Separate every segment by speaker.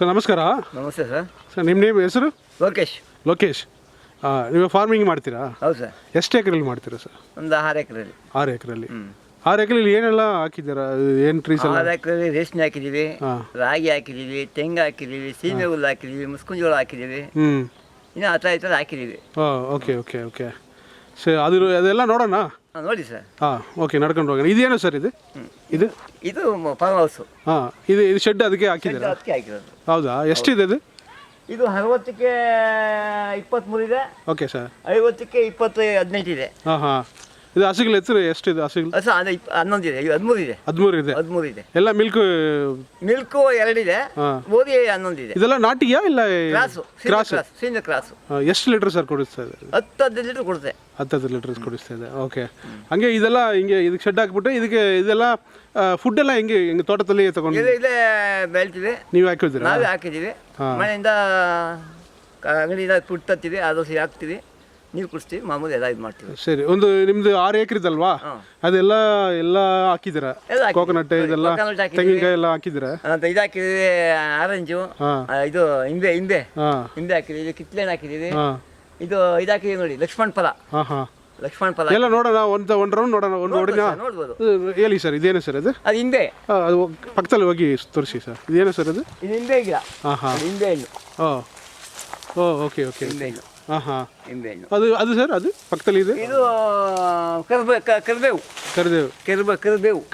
Speaker 1: Sir ನಮಸ್ಕಾರ.
Speaker 2: ನಮಸ್ತೆ sir.
Speaker 1: Sir ನಿಮ್ಮ ನೇಮ್ ಹೆಸರು?
Speaker 2: ಲೋಕೇಶ್.
Speaker 1: ಲೋಕೇಶ್. ನೀವು ಫಾರ್ಮಿಂಗ್ ಮಾಡ್ತೀರಾ?
Speaker 2: ಹೌದು ಸರ್.
Speaker 1: ಎಷ್ಟು ಎಕರೆಯಲ್ಲಿ ಮಾಡ್ತೀರಾ ಸರ್?
Speaker 2: ಒಂದು 6 ಎಕರೆಯಲ್ಲಿ.
Speaker 1: 6 ಎಕರೆಯಲ್ಲಿ. 6 ಎಕರೆಯಲ್ಲಿ ಏನೆಲ್ಲ ಹಾಕಿದ್ದೀರಾ? ಏನು ಟ್ರೀಸ್ ಎಲ್ಲ?
Speaker 2: 6 ಎಕರೆಯಲ್ಲಿ ರೇಷ್ಮೆ ಹಾಕಿದ್ದೀವಿ, ರಾಗಿ ಹಾಕಿದ್ದೀವಿ, ತೆಂಗು ಹಾಕಿದ್ದೀವಿ, ಸೀಮೆ ಹುಲ್ಲು ಹಾಕಿದ್ದೀವಿ, ಮುಸ್ಕುಂಜೋಳ ಹಾಕಿದ್ದೀವಿ, ಇನ್ನು ಆ ಥರ ಹಾಕಿದ್ದೀವಿ.
Speaker 1: Okay okay okay sir. ಅದೆಲ್ಲ ನೋಡೋಣ.
Speaker 2: ನೋಡಿ ಸರ್.
Speaker 1: ಓಕೆ, ನಡ್ಕೊಂಡು ಹೋಗೋಣ. ಇದೇನು ಸರ್ ಇದು?
Speaker 2: ಇದು ಫಾರ್ಮ್ ಹೌಸು.
Speaker 1: ಇದು ಶೆಡ್ ಅದಕ್ಕೆ ಹಾಕಿದ್ದೀರಾ?
Speaker 2: ಅದಕ್ಕೆ ಹಾಕಿರೋದು.
Speaker 1: ಹೌದಾ? ಎಷ್ಟಿದೆ ಇದು?
Speaker 2: ಇದು 60ಕ್ಕೆ 23 ಇದೆ.
Speaker 1: Okay sir.
Speaker 2: 50ಕ್ಕೆ 18 ಇದೆ.
Speaker 1: ಇದು ಹಸುಗಳು ಎತ್ತರ ಎಷ್ಟಿದೆ? ಹಸುಗಳು
Speaker 2: ಹಸು 11 ಇದೆ. 13 ಇದೆ. 13 ಇದೆ.
Speaker 1: ಎಲ್ಲ ಮಿಲ್ಕು
Speaker 2: 2 ಇದೆ. ಗೋಧಿ 11 ಇದೆ.
Speaker 1: ಇದೆಲ್ಲ ನಾಟಿಯಾ ಇಲ್ಲ
Speaker 2: ಕ್ರಾಸ್? Senior cross.
Speaker 1: ಎಷ್ಟು ಲೀಟರ್ ಸರ್ ಕೊಡಿಸ್ತಾ ಇದೆ?
Speaker 2: 10-15 ಲೀಟರ್ ಕೊಡುತ್ತೆ.
Speaker 1: 10 ಲೀಟರ್ಸ್ ಕೊಡಿಸ್ತಾ ಇದೆ. ಓಕೆ. ಹಂಗೆ ಇದೆಲ್ಲ ಹಿಂಗೆ ಇದಕ್ಕೆ ಶೆಡ್ ಹಾಕ್ಬಿಟ್ಟು ಇದೆಲ್ಲ ಫುಡ್ ಎಲ್ಲ ಹೆಂಗೆ ತೋಟದಲ್ಲಿ ತಗೊಂಡು
Speaker 2: ಇಲ್ಲೇ ಬೆಳ್ತೀವಿ.
Speaker 1: ನೀವು ಹಾಕಿದ್ದೀರಾ?
Speaker 2: ನಾವೇ ಹಾಕಿದ್ದೀವಿ. ಮನೆಯಿಂದ ಅಂಗಡಿಯಿಂದ ಫುಡ್ ತರ್ತೀವಿ, ಅದು ಹಾಕ್ತೀವಿ, ನೀರು ಕುಡಿಸ್ತೀವಿ, ಮಾಮೂಲಿ ಎಲ್ಲ ಇದು ಮಾಡ್ತೀವಿ.
Speaker 1: ಸರಿ. ಒಂದು ನಿಮ್ದು 6 ಎಕರೆ ಇದಲ್ವಾ? ಅದೆಲ್ಲ ಹಾಕಿದ್ದೀರಾ? ಕೋಕೋನಟ್ ಇದೆಲ್ಲ ತೆಂಗಿನಕಾಯಿ ಎಲ್ಲ ಹಾಕಿದ್ದೀರಾ?
Speaker 2: ಇದು ಹಾಕಿದ್ದೀವಿ, ಆರೆಂಜು, ಇದು ಇಂಬೆ ಹಾಕಿದ್ದೀವಿ, ಕಿತ್ಲೆ ಹಾಕಿದ್ದೀವಿ, ಇದು ಹಾಕಿದ್ದೀವಿ ನೋಡಿ, ಲಕ್ಷ್ಮಣ ಫಲ.
Speaker 1: ಎಲ್ಲ ನೋಡೋಣ, ಒಂದು ರೌಂಡ್ ನೋಡೋಣ.
Speaker 2: ನೋಡ್ಬೋದು.
Speaker 1: ಹೇಳಿ ಸರ್, ಇದೇನು ಸರ್ ಅದು?
Speaker 2: ಅದು ಇಂಬೆ.
Speaker 1: ಅದು ಪಕ್ಕದಲ್ಲಿ ಹೋಗಿ ತೋರಿಸಿ ಸರ್. ಇದೇನು ಸರ್ ಅದು?
Speaker 2: ಇದು ಇಂಬೆ ಗಿಡ. ಇಂಬೆ ಹಣ್ಣು.
Speaker 1: Okay okay.
Speaker 2: ಇಂಬೆ ಹಣ್ಣು. ಇಂಬೆ ಹಣ್ಣು.
Speaker 1: ಅದು ಸರ್, ಅದು ಪಕ್ಕದಲ್ಲಿ ಇದೆ.
Speaker 2: ಇದು ಕರಿಬೇವು.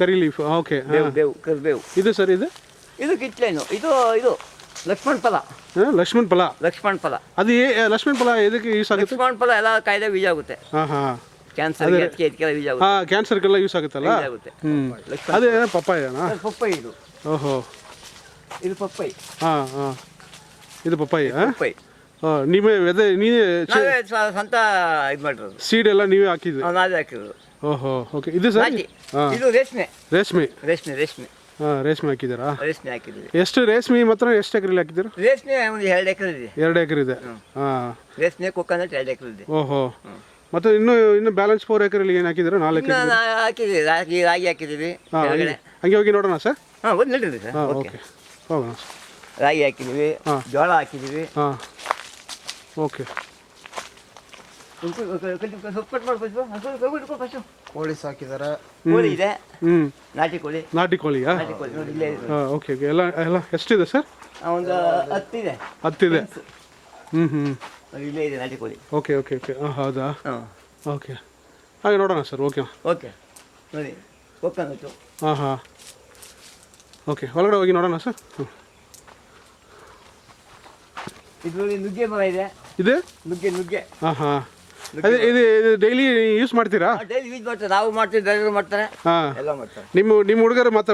Speaker 2: ಕರಿ ಲೀಫ್.
Speaker 1: ಓಕೆ.
Speaker 2: ಕರಿಬೇವು.
Speaker 1: ಇದು ಸರ್, ಇದು
Speaker 2: ಕಿತ್ಲೆ ಹಣ್ಣು. ಇದು ಲಕ್ಷ್ಮಣ ಫಲ.
Speaker 1: ಲಕ್ಷ್ಮಣ ಫಲ. ಅದು ಲಕ್ಷ್ಮಣ ಫಲ ಎದಕ್ಕೆ ಯೂಸ್ ಆಗುತ್ತೆ?
Speaker 2: ಲಕ್ಷ್ಮಣ ಫಲ ಎಲ್ಲ ಕಾಯಿಲೆ ಯೂಸ್ ಆಗುತ್ತೆ. ಕ್ಯಾನ್ಸರ್ ಯೂಸ್ ಆಗುತ್ತೆ.
Speaker 1: ಕ್ಯಾನ್ಸರ್ಗೆಲ್ಲ ಯೂಸ್ ಆಗುತ್ತಲ್ಲ. ಅದೇ ಪಪ್ಪಾಯನಾ?
Speaker 2: ಪಪ್ಪಾಯಿ. ಇದು
Speaker 1: ಓಹೋ,
Speaker 2: ಇದು ಪಪ್ಪಾಯಿ.
Speaker 1: ಇದು ಪಪ್ಪಾಯಿ. ನೀವೇ
Speaker 2: ಸ್ವಂತ ಇದು ಮಾಡಿರೋದು.
Speaker 1: ಸೀಡ್ ಎಲ್ಲ ನೀವೇ ಹಾಕಿದ್ವಿ?
Speaker 2: ನಾವೇ ಹಾಕಿರೋದು.
Speaker 1: ಓಹೋ, ಓಕೆ. ಇದು ಸರ್?
Speaker 2: ಇದು ರೇಷ್ಮೆ.
Speaker 1: ರೇಷ್ಮೆ ಹಾಕಿದ್ದೀರಾ?
Speaker 2: ರೇಷ್ಮೆ ಹಾಕಿದ್ದೀವಿ.
Speaker 1: ಎಷ್ಟು ರೇಷ್ಮೆ ಮಾತ್ರ ಎಷ್ಟು ಎಕರೆಲಿ ಹಾಕಿದ್ದೀರಾ?
Speaker 2: ರೇಷ್ಮೆ ಒಂದು 2 ಎಕರೆ ಇದೆ.
Speaker 1: 2 ಎಕರೆ ಇದೆ.
Speaker 2: ರೇಷ್ಮೆ ಕೊಕೊನಟ್ 2 ಎಕರೆ ಇದೆ.
Speaker 1: ಓಹೋ. ಮತ್ತೆ ಇನ್ನು ಬ್ಯಾಲೆನ್ಸ್ 4 ಎಕರೆಲಿ ಏನು ಹಾಕಿದ್ದೀರಾ? 4 ಎಕರೆ
Speaker 2: ಹಾಕಿದ್ದೀವಿ. ರಾಗಿ ಹಾಕಿದ್ದೀವಿ.
Speaker 1: ಹಂಗೆ ಹೋಗಿ ನೋಡೋಣ ಸರ್.
Speaker 2: ಒಂದು ನಡೀರಿ ಸರ್.
Speaker 1: ಓಕೆ, ಹೋಗೋಣ.
Speaker 2: ರಾಗಿ ಹಾಕಿದ್ದೀವಿ, ಜೋಳ ಹಾಕಿದ್ದೀವಿ.
Speaker 1: ಓಕೆ.
Speaker 2: ಕೋಳಿ ಸಾಕಿದ್ದಾರೆ. ಕೋಳಿ ಇದೆ. ನಾಟಿ
Speaker 1: ಕೋಳಿಯಾ? Okay okay. ಎಲ್ಲ ಎಷ್ಟಿದೆ ಸರ್?
Speaker 2: ಒಂದು 10 ಇದೆ.
Speaker 1: 10 ಇದೆ.
Speaker 2: ಇಲ್ಲೇ ಇದೆ ನಾಟಿ ಕೋಳಿ.
Speaker 1: Okay okay okay. ಹೌದಾ? ಓಕೆ, ಹಾಗೆ ನೋಡೋಣ ಸರ್. ಓಕೆ
Speaker 2: ನೋಡಿ, ಕೊಕ್ಕನಟ್ಟು.
Speaker 1: ಓಕೆ, ಒಳಗಡೆ ಹೋಗಿ ನೋಡೋಣ ಸರ್.
Speaker 2: ಇದರಲ್ಲಿ ನುಗ್ಗೆ ಮರ ಇದೆ. ನುಗ್ಗೆ.
Speaker 1: ಅದೇ ಇದು ಡೈಲಿ ಯೂಸ್ ಮಾಡ್ತೀರಾ?
Speaker 2: ಡೈಲಿ ಯೂಸ್ ಮಾಡ್ತಾರೆ. ನಾವು ಮಾಡ್ತೀವಿ, ಬೇರೆಯವರು ಮಾಡ್ತಾರೆ, ಎಲ್ಲ ಮಾಡ್ತಾರೆ.
Speaker 1: ನಿಮ್ಮ ಹುಡುಗರು ಮಾತ್ರ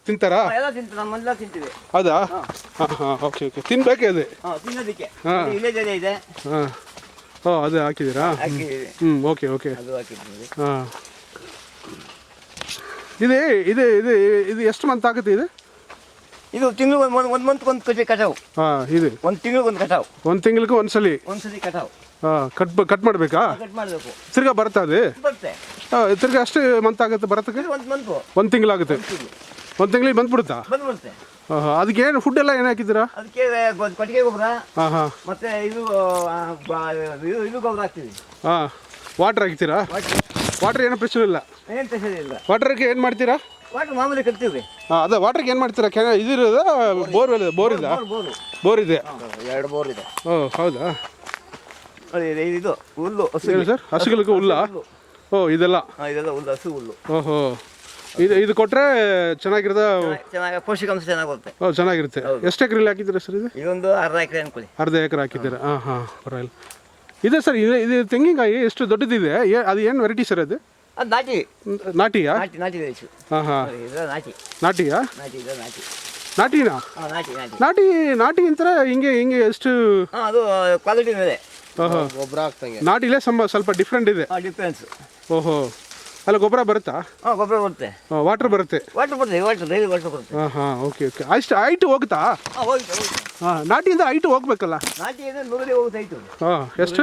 Speaker 1: ತಿಂತಾರಾ?
Speaker 2: ಎಲ್ಲ ತಿಂತಾರೆ, ನಮ್ಮೆಲ್ಲ ತಿಂತೀವಿ.
Speaker 1: ಹೌದಾ? Okay okay. ತಿನ್ಬೇಕೆ ಅದು?
Speaker 2: ತಿನ್ನೋದಕ್ಕೆ ಇಲ್ಲೇ ಇದೆ.
Speaker 1: ಅದು ಹಾಕಿದ್ದೀರಾ? Okay okay.
Speaker 2: ಅದು ಹಾಕಿದ್ದೀವಿ.
Speaker 1: ಇದು ಎಷ್ಟು ಮಂತ್ ಆಗುತ್ತೆ ಇದು?
Speaker 2: ಇದು ತಿಂಗಳು ಒಂದು ಮಂತ್ ಕಟಾವು.
Speaker 1: ಇದು
Speaker 2: ಒಂದು ತಿಂಗಳಿಗೆ ಒಂದು ಕಟಾವು.
Speaker 1: ಒಂದು ತಿಂಗಳಿಗೆ ಒಂದ್ಸಲಿ
Speaker 2: ಕಟಾವು.
Speaker 1: ಕಟ್ ಮಾಡಬೇಕಾ?
Speaker 2: ಕಟ್ ಮಾಡಬೇಕು.
Speaker 1: ತಿರ್ಗಾ ಬರುತ್ತಾ ಅದು?
Speaker 2: ಬರುತ್ತೆ.
Speaker 1: ತಿರ್ಗಾ ಅಷ್ಟು ಮಂತ್ ಆಗುತ್ತೆ ಬರೋದಕ್ಕೆ? ಒಂದು ತಿಂಗಳಾಗುತ್ತೆ. ಒಂದು ತಿಂಗಳಿಗೆ ಬಂದ್ಬಿಡುತ್ತಾ?
Speaker 2: ಬಂದ್ಬಿಡುತ್ತೆ.
Speaker 1: ಅದಕ್ಕೆ ಏನು ಫುಡ್ ಎಲ್ಲ ಏನು ಹಾಕಿದ್ದೀರಾ?
Speaker 2: ಅದಕ್ಕೆ ಕೊಟ್ಟಿಗೆ ಗೊಬ್ಬರ, ಮತ್ತೆ ಇದು ಗೊಬ್ಬರ ಹಾಕ್ತೀವಿ.
Speaker 1: ವಾಟರ್ ಹಾಕ್ತೀರಾ? ವಾಟರ್ ಏನೋ ಪ್ರಶ್ನೆ ಇಲ್ಲ.
Speaker 2: ಏನು ಪ್ರಶ್ನೆ ಇಲ್ಲ.
Speaker 1: ವಾಟರ್ಗೆ ಏನು ಮಾಡ್ತೀರಾ?
Speaker 2: ವಾಟರ್ ಮಾಮೂಲಿ ಕಟ್ತೀವಿ.
Speaker 1: ಅದೇ ವಾಟರ್ಗೆ ಏನು ಮಾಡ್ತೀರಾ? ಇದಿರೋದ ಬೋರ್ ಇದೆ? ಬೋರ್ ಇದೆ.
Speaker 2: 2 ಬೋರ್ ಇದೆ.
Speaker 1: ಹೌದಾ?
Speaker 2: ಇದು ಹುಲ್ಲು
Speaker 1: ಸರ್, ಹಸುಗಳಿಗೆ ಹುಲ್ಲಾ? ಇದೆಲ್ಲ
Speaker 2: ಹುಲ್ಲು, ಹಸು ಹುಲ್ಲು.
Speaker 1: ಓಹೋ, ಇದು ಕೊಟ್ಟರೆ ಚೆನ್ನಾಗಿರೋದ?
Speaker 2: ಚೆನ್ನಾಗಿ ಪೌಷ್ಟಿಕಾಂಶ ಚೆನ್ನಾಗಿ ಬರುತ್ತೆ.
Speaker 1: ಚೆನ್ನಾಗಿರುತ್ತೆ. ಎಷ್ಟು ಎಕರೆಲಿ ಹಾಕಿದ್ದೀರಾ ಸರ್ ಇದು?
Speaker 2: ಇದೊಂದು ಅರ್ಧ ಎಕರೆ ಅನ್ಕೊಳ್ಳಿ.
Speaker 1: ಅರ್ಧ ಎಕರೆ ಹಾಕಿದ್ದೀರಾ? ಪರವಾಗಿಲ್ಲ. ಇದೆ ಸರ್. ಇದು ತೆಂಗಿನಕಾಯಿ ಎಷ್ಟು ದೊಡ್ಡದಿದೆ? ಅದು ಏನು ವೆರೈಟಿ ಸರ್ ಅದು?
Speaker 2: ಅದು
Speaker 1: ನಾಟಿಯಾ?
Speaker 2: ನಾಟಿ
Speaker 1: ನಾಟಿಯಾ? ನಾಟಿನಾ? ನಾಟಿ ಅಂತಾರೆ. ಹಿಂಗೆ ಎಷ್ಟು?
Speaker 2: ಅದು ಕ್ವಾಲಿಟಿ ಮೇಲೆ ಗೊಬ್ಬರ ಹಾಕ್ತಂಗೆ.
Speaker 1: ನಾಟಿಲೇ ಸ್ವಲ್ಪ ಡಿಫ್ರೆಂಟ್ ಇದೆ.
Speaker 2: ಡಿಫ್ರೆನ್ಸ್.
Speaker 1: ಓಹೋ, ಅಲ್ಲ ಗೊಬ್ಬರ ಬರುತ್ತಾ?
Speaker 2: ಗೊಬ್ಬರ ಬರುತ್ತೆ.
Speaker 1: ವಾಟರ್ ಬರುತ್ತೆ?
Speaker 2: ಡೈಲಿ ವಾಟರ್ ಬರುತ್ತೆ.
Speaker 1: Okay okay. ಅಷ್ಟು ಹೈಟ್ ಹೋಗುತ್ತಾ? ನಾಟಿಯಿಂದ ಹೈಟ್ ಹೋಗ್ಬೇಕಲ್ಲ?
Speaker 2: ನಾಟಿಯಿಂದ 100 ಹೋಗುತ್ತೆ ಹೈಟು.
Speaker 1: ಎಷ್ಟು?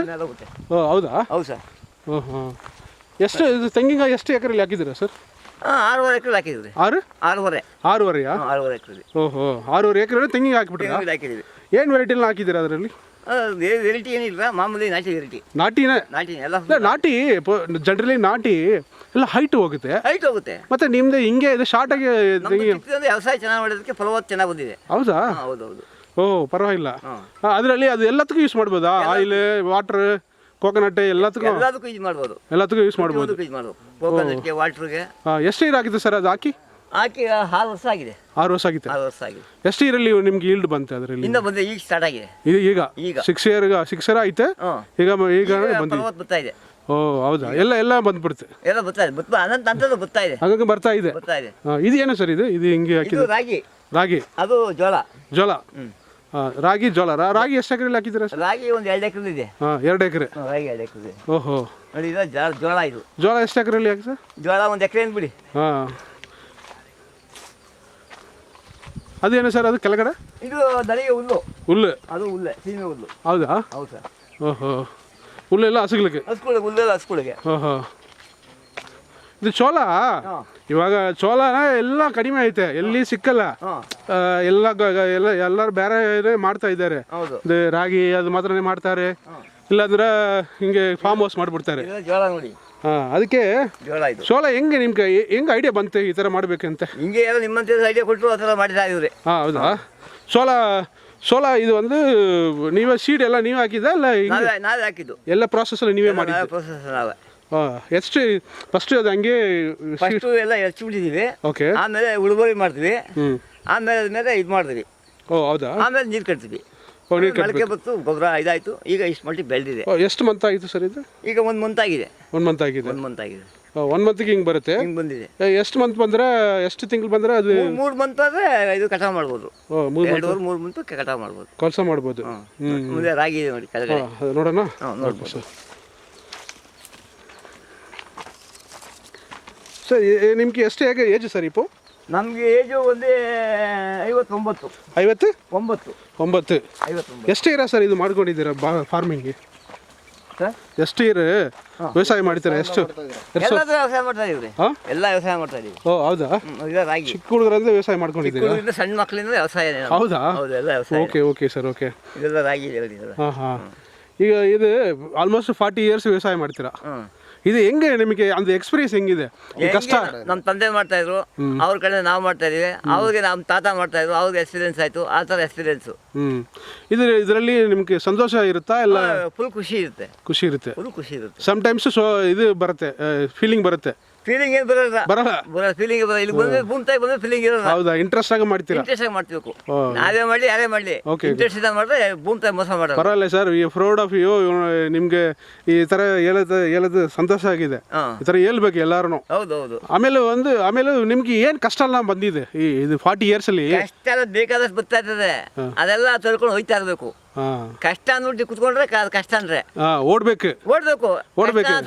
Speaker 1: ಹೌದಾ?
Speaker 2: ಹೌದು ಸರ್.
Speaker 1: ಎಷ್ಟು ಇದು ತೆಂಗಿನಕಾಯಿ ಎಷ್ಟು ಎಕರೆಲಿ ಹಾಕಿದ್ದೀರಾ ಸರ್?
Speaker 2: 6.5 ಎಕರೆ ಹಾಕಿದ್ವಿ. 6.5
Speaker 1: 6.5
Speaker 2: 6.5 ಎಕರೆ.
Speaker 1: ಓಹೋ 6.5 ಎಕರೆ ತೆಂಗಿಗೆ ಹಾಕಿಬಿಟ್ರಾ?
Speaker 2: ಹಾಕಿದ್ದೀವಿ.
Speaker 1: ಏನು ವೆರೈಟಿನ ಹಾಕಿದ್ದೀರಾ ಅದರಲ್ಲಿ?
Speaker 2: ವೆರೈಟಿ ಏನಿಲ್ಲ, ಮಾಮೂಲಿ ನಾಟಿ ವೆರೈಟಿ.
Speaker 1: ನಾಟಿನೇ
Speaker 2: ಎಲ್ಲ
Speaker 1: ನಾಟಿ ಜನರಲಿ ನಾಟಿ ಎಲ್ಲ ಹೈಟ್ ಹೋಗುತ್ತೆ,
Speaker 2: ಹೈಟ್ ಹೋಗುತ್ತೆ.
Speaker 1: ಮತ್ತೆ ನಿಮ್ದು ಹಿಂಗೆ ಇದು ಶಾರ್ಟ್ ಆಗಿ
Speaker 2: ವ್ಯವಸಾಯ ಚೆನ್ನಾಗಿ ಮಾಡೋದಕ್ಕೆ ಫಲವತ್ತು ಚೆನ್ನಾಗಿ ಬಂದಿದೆ.
Speaker 1: ಹೌದಾ?
Speaker 2: ಹೌದೌದು.
Speaker 1: ಓಹ್ ಪರವಾಗಿಲ್ಲ. ಅದರಲ್ಲಿ ಅದು ಎಲ್ಲದಕ್ಕೂ ಯೂಸ್ ಮಾಡ್ಬೋದಾ? ಆಯಿಲ್, ವಾಟರ್, ಕೋಕೋನಟ್ ಎಲ್ಲದಕ್ಕೂ
Speaker 2: ಯೂಸ್ ಮಾಡ್ಬೋದು.
Speaker 1: ಎಲ್ಲದಕ್ಕೂ ಯೂಸ್ ಮಾಡ್ಬೋದು.
Speaker 2: ಕೋಕೋನಟ್ಗೆ, ವಾಟರ್ಗೆ.
Speaker 1: ಎಷ್ಟು ನೀರು ಆಗಿದೆ ಸರ್ ಅದು ಹಾಕಿ?
Speaker 2: 6 ವರ್ಷ ಆಗಿದೆ.
Speaker 1: 6 ವರ್ಷ ಆಗಿದೆ.
Speaker 2: 6 ವರ್ಷ ಆಗಿದೆ.
Speaker 1: ಎಷ್ಟು ಇಯರಲ್ಲಿ ನಿಮ್ಗೆ ಈಲ್ಡ್ ಬಂತೆ ಅದರಲ್ಲಿ?
Speaker 2: ಇನ್ನ ಬಂದೆ, ಈಗ ಸ್ಟಾರ್ಟ್ ಆಗಿದೆ.
Speaker 1: ಈಗ 6 ಇಯರ್ ಐತೆ ಈಗ ಬಂದಿದೆ.
Speaker 2: ಬರ್ತಾ ಇದೆ.
Speaker 1: ಓ ಹೌದಾ? ಎಲ್ಲ ಬಂದ್ಬಿಡುತ್ತೆ.
Speaker 2: ಎಲ್ಲ ಬರ್ತಾ ಇದೆ. ನಂತರ ಬರ್ತಾ ಇದೆ.
Speaker 1: ಹಂಗಾಗಿ ಬರ್ತಾ ಇದೆ. ಇದು ಏನು ಸರ್? ಇದು ಹಿಂಗೆ ಹಾಕಿದ್ದು ರಾಗಿ,
Speaker 2: ಅದು ಜೋಳ.
Speaker 1: ರಾಗಿ ಜೋಳ. ರಾಗಿ ಎಷ್ಟು ಎಕರೆಯಲ್ಲಿ ಹಾಕಿದ್ದೀರಾ ಸರ್?
Speaker 2: ರಾಗಿ ಒಂದು 2 ಎಕರೆ ಇದೆ.
Speaker 1: 2 ಎಕರೆ.
Speaker 2: ರಾಗಿ 2 ಎಕರೆ.
Speaker 1: ಓಹೋ.
Speaker 2: ನೋಡಿ ಇದು ಜೋಳ. ಇದು
Speaker 1: ಜೋಳ ಎಷ್ಟು ಎಕರೆಯಲ್ಲಿ ಹಾಕಿ ಸರ್?
Speaker 2: ಜೋಳ 1 ಎಕರೆ ಬಿಡಿ.
Speaker 1: ಅದೇನು ಸರ್ ಅದು ಕೆಳಗಡೆ?
Speaker 2: ಇದು ದನಿಗೆ ಹುಲ್ಲು. ಅದು ಹುಲ್ಲೆ, ಸೀಮೆ ಹುಲ್ಲು.
Speaker 1: ಹೌದಾ?
Speaker 2: ಹೌದು ಸರ್.
Speaker 1: ಓಹೋ. ಹುಲ್ಲೆಲ್ಲ ಹಸುಗಳಿಗೆ?
Speaker 2: ಹುಲ್ಲೆಲ್ಲ ಹಸುಗಳಿಗೆ.
Speaker 1: ಓಹೋ. ಇದು ಚೋಳ. ಇವಾಗ ಚೋಳನ ಎಲ್ಲ ಕಡಿಮೆ ಐತೆ, ಎಲ್ಲಿ ಸಿಕ್ಕಲ್ಲ. ಎಲ್ಲರೂ ಬೇರೆ ಮಾಡ್ತಾ ಇದ್ದಾರೆ. ರಾಗಿ ಅದು ಮಾತ್ರನೇ ಮಾಡ್ತಾರೆ, ಇಲ್ಲಾಂದ್ರೆ ಹಿಂಗೆ ಫಾರ್ಮ್ ಹೌಸ್ ಮಾಡಿಬಿಡ್ತಾರೆ.
Speaker 2: ಜೋಳ ನೋಡಿ.
Speaker 1: ಅದಕ್ಕೆ ಚೋಳ ಹೆಂಗೆ ನಿಮ್ಗೆ ಹೆಂಗೆ ಐಡಿಯಾ ಬಂತೆ ಈ ಥರ ಮಾಡ್ಬೇಕಂತ?
Speaker 2: ಹಿಂಗೆ ಎಲ್ಲ ನಿಮ್ಮಂತ ಐಡಿಯಾ ಕೊಟ್ಟರು ಆ ಥರ ಮಾಡಿದ ಇವ್ರೆ.
Speaker 1: ಹೌದಾ? ಸೋಲಾ ಇದು ಒಂದು ನೀವೇ ಸೀಡ್ ಎಲ್ಲ ನೀವೇ ಹಾಕಿದ್ದ? ಅಲ್ಲ
Speaker 2: ನಾವೇ ಹಾಕಿದ್ದು.
Speaker 1: ಎಲ್ಲ ಪ್ರಾಸೆಸ್ ಎಲ್ಲ ನೀವೇ ಮಾಡಿದ್ದು?
Speaker 2: ಪ್ರೊಸೆಸ್ ನಾವೇ.
Speaker 1: ಎಷ್ಟು ಫಸ್ಟ್ ಅದು ಹಂಗೆ
Speaker 2: ಎಲ್ಲ ಹೆಚ್ಚಿಬಿಟ್ಟಿದ್ದೀವಿ.
Speaker 1: ಓಕೆ.
Speaker 2: ಆಮೇಲೆ ಉಳುವರಿ ಮಾಡ್ತೀವಿ. ಆಮೇಲೆ ಇದು ಮಾಡ್ತೀವಿ.
Speaker 1: ಓ ಹೌದಾ?
Speaker 2: ಆಮೇಲೆ ನೀರು ಕಟ್ತೀವಿ. ಮೊಳಕೆ ಬಂತು, ಗೊಬ್ಬರ ಇದಾಯ್ತು. ಈಗ ಇಷ್ಟು ಮಟ್ಟಿಗೆ ಬೆಳೆದಿದೆ.
Speaker 1: ಎಷ್ಟು ಮಂತ್ ಆಯಿತು ಸರ್ ಇದು?
Speaker 2: ಈಗ 1 ಮಂತ್ ಆಗಿದೆ.
Speaker 1: 1 ಮಂತ್ ಆಗಿದೆ.
Speaker 2: 1 ಮಂತ್ ಆಗಿದೆ.
Speaker 1: 1 ಮಂತ್ಗೆ ಹಿಂಗೆ ಬರುತ್ತೆ?
Speaker 2: ಹಿಂಗೆ ಬಂದಿದೆ.
Speaker 1: ಎಷ್ಟು ಮಂತ್ ಬಂದರೆ, ಎಷ್ಟು ತಿಂಗಳು ಬಂದರೆ ಅದು?
Speaker 2: 3 ಮಂತ್ ಆದರೆ ಇದು ಕಟಾವು ಮಾಡ್ಬೋದು. 2-3 ಮಂತ್ ಕಟಾವು ಮಾಡ್ಬೋದು,
Speaker 1: ಕೆಲಸ ಮಾಡ್ಬೋದು.
Speaker 2: ಮುಂದೆ ರಾಗಿ ಇದೆ ನೋಡಿ ಕೆಳಗಡೆ.
Speaker 1: ನೋಡೋಣ.
Speaker 2: ನೋಡ್ಬೋದು
Speaker 1: ಸರ್. ನಿಮ್ಗೆ ಎಷ್ಟು ಏಜ್ ಸರ್ ಇಪ್ಪು?
Speaker 2: ನಮಗೆ ಏಜು ಒಂದೇ 59.
Speaker 1: 59. ಎಷ್ಟು ಇರ ಸರ್ ಇದು ಮಾಡ್ಕೊಂಡಿದ್ದೀರಾ ಫಾರ್ಮಿಂಗ್ಗೆ? ಎಷ್ಟು ಇರ ವ್ಯವಸಾಯ ಮಾಡ್ತೀರಾ? ಎಷ್ಟು
Speaker 2: ವ್ಯವಸಾಯ ಮಾಡ್ತಾ ಇದೀವಿ. ಎಲ್ಲ ವ್ಯವಸಾಯ ಮಾಡ್ತಾ ಇದೀವಿ.
Speaker 1: ಓ ಹೌದಾ?
Speaker 2: ರಾಗಿ
Speaker 1: ಚಿಕ್ಕ ಹುಡುಗರಿಂದ ವ್ಯವಸಾಯ ಮಾಡ್ಕೊಂಡಿದ್ದೀರಾ?
Speaker 2: ಸಣ್ಣ ಮಕ್ಕಳಿಂದ ವ್ಯವಸಾಯ.
Speaker 1: ಹೌದಾ?
Speaker 2: ಎಲ್ಲ ವ್ಯವಸಾಯ.
Speaker 1: Okay sir. ಓಕೆ.
Speaker 2: ಇದೆಲ್ಲ ರಾಗಿ.
Speaker 1: ಹಾಂ. ಈಗ ಇದು ಆಲ್ಮೋಸ್ಟ್ 40 ಇಯರ್ಸ್ ವ್ಯವಸಾಯ ಮಾಡ್ತೀರಾ? ಇದು ಹೆಂಗೆ ನಿಮಗೆ ಅಂದ್ರೆ ಎಕ್ಸ್ಪೀರಿಯನ್ಸ್ ಹೆಂಗಿದೆ? ಕಷ್ಟ.
Speaker 2: ನಮ್ಮ ತಂದೆ ಮಾಡ್ತಾ ಇದ್ರು, ಅವ್ರ ಕಡೆ ನಾವು ಮಾಡ್ತಾ ಇದೀವಿ. ಅವ್ರಿಗೆ ನಮ್ಮ ತಾತ ಮಾಡ್ತಾ ಇದ್ರು, ಅವ್ರಿಗೆ ಎಕ್ಸ್ಪೀರಿಯನ್ಸ್ ಆಯ್ತು. ಆ ಥರ ಎಕ್ಸ್ಪೀರಿಯನ್ಸ್.
Speaker 1: ಇದರಲ್ಲಿ ನಿಮ್ಗೆ ಸಂತೋಷ ಇರುತ್ತಾ? ಎಲ್ಲ
Speaker 2: ಫುಲ್ ಖುಷಿ ಇರುತ್ತೆ.
Speaker 1: ಫುಲ್ ಖುಷಿ ಇರುತ್ತೆ. ಸಮ್ಟೈಮ್ಸ್ ಇದು ಬರುತ್ತೆ, ಫೀಲಿಂಗ್ ಬರುತ್ತೆ.
Speaker 2: ಫೀಲಿಂಗ್ ಏನು ಬರಲ್ಲ. ಫೀಲಿಂಗ್ ಬರಲ್ಲ. ಇಲ್ಲಿ ಬಂದ್ರೆ ಭೂಮಿತಾಯಿ ಬಂದ್ರೆ ಫೀಲಿಂಗ್ ಇರಲ್ಲ.
Speaker 1: ಹೌದಾ? ಇಂಟ್ರೆಸ್ಟ್ ಆಗಿ ಮಾಡ್ತೀರಾ?
Speaker 2: ಇಂಟ್ರೆಸ್ಟ್ ಆಗಿ ಮಾಡ್ತೀವಿ. ನಾವೇ ಮಾಡಲಿ ಯಾರೇ ಮಾಡಲಿ, ಇಂಟ್ರೆಸ್ಟ್ ಇಂದ ಮಾಡಿದ್ರೆ ಭೂಮಿತಾಯಿ ಮೋಸ ಮಾಡೋದು.
Speaker 1: ಪರವಾಗಿಲ್ಲ sir. We proud of you. ನಿಮ್ಗೆ ಈ ತರ ಹೇಳೋದು ಸಂತೋಷ ಆಗಿದೆ. ಈ ತರ ಹೇಳ್ಬೇಕು ಎಲ್ಲಾರು.
Speaker 2: ಹೌದೌದು.
Speaker 1: ಆಮೇಲೆ ನಿಮ್ಗೆ ಏನ್ ಕಷ್ಟ ಎಲ್ಲ ಬಂದಿದೆ ಇದು 40 ಇಯರ್ಸ್ ಅಲ್ಲಿ?
Speaker 2: ಕಷ್ಟ ಎಲ್ಲ ಬೇಕಾದಷ್ಟು ಬರ್ತಾ ಇರ್ತದೆ. ಅದೆಲ್ಲ ತೊಳ್ಕೊಂಡು ಹೋಯ್ತಾ ಇರ್ಬೇಕು. ಕಷ್ಟ ಅಂದ್ಬಿಟ್ಟು ಕುತ್ಕೊಂಡ್ರೆ ಕಷ್ಟ ಅಂದ್ರೆ
Speaker 1: ಓಡ್ಬೇಕು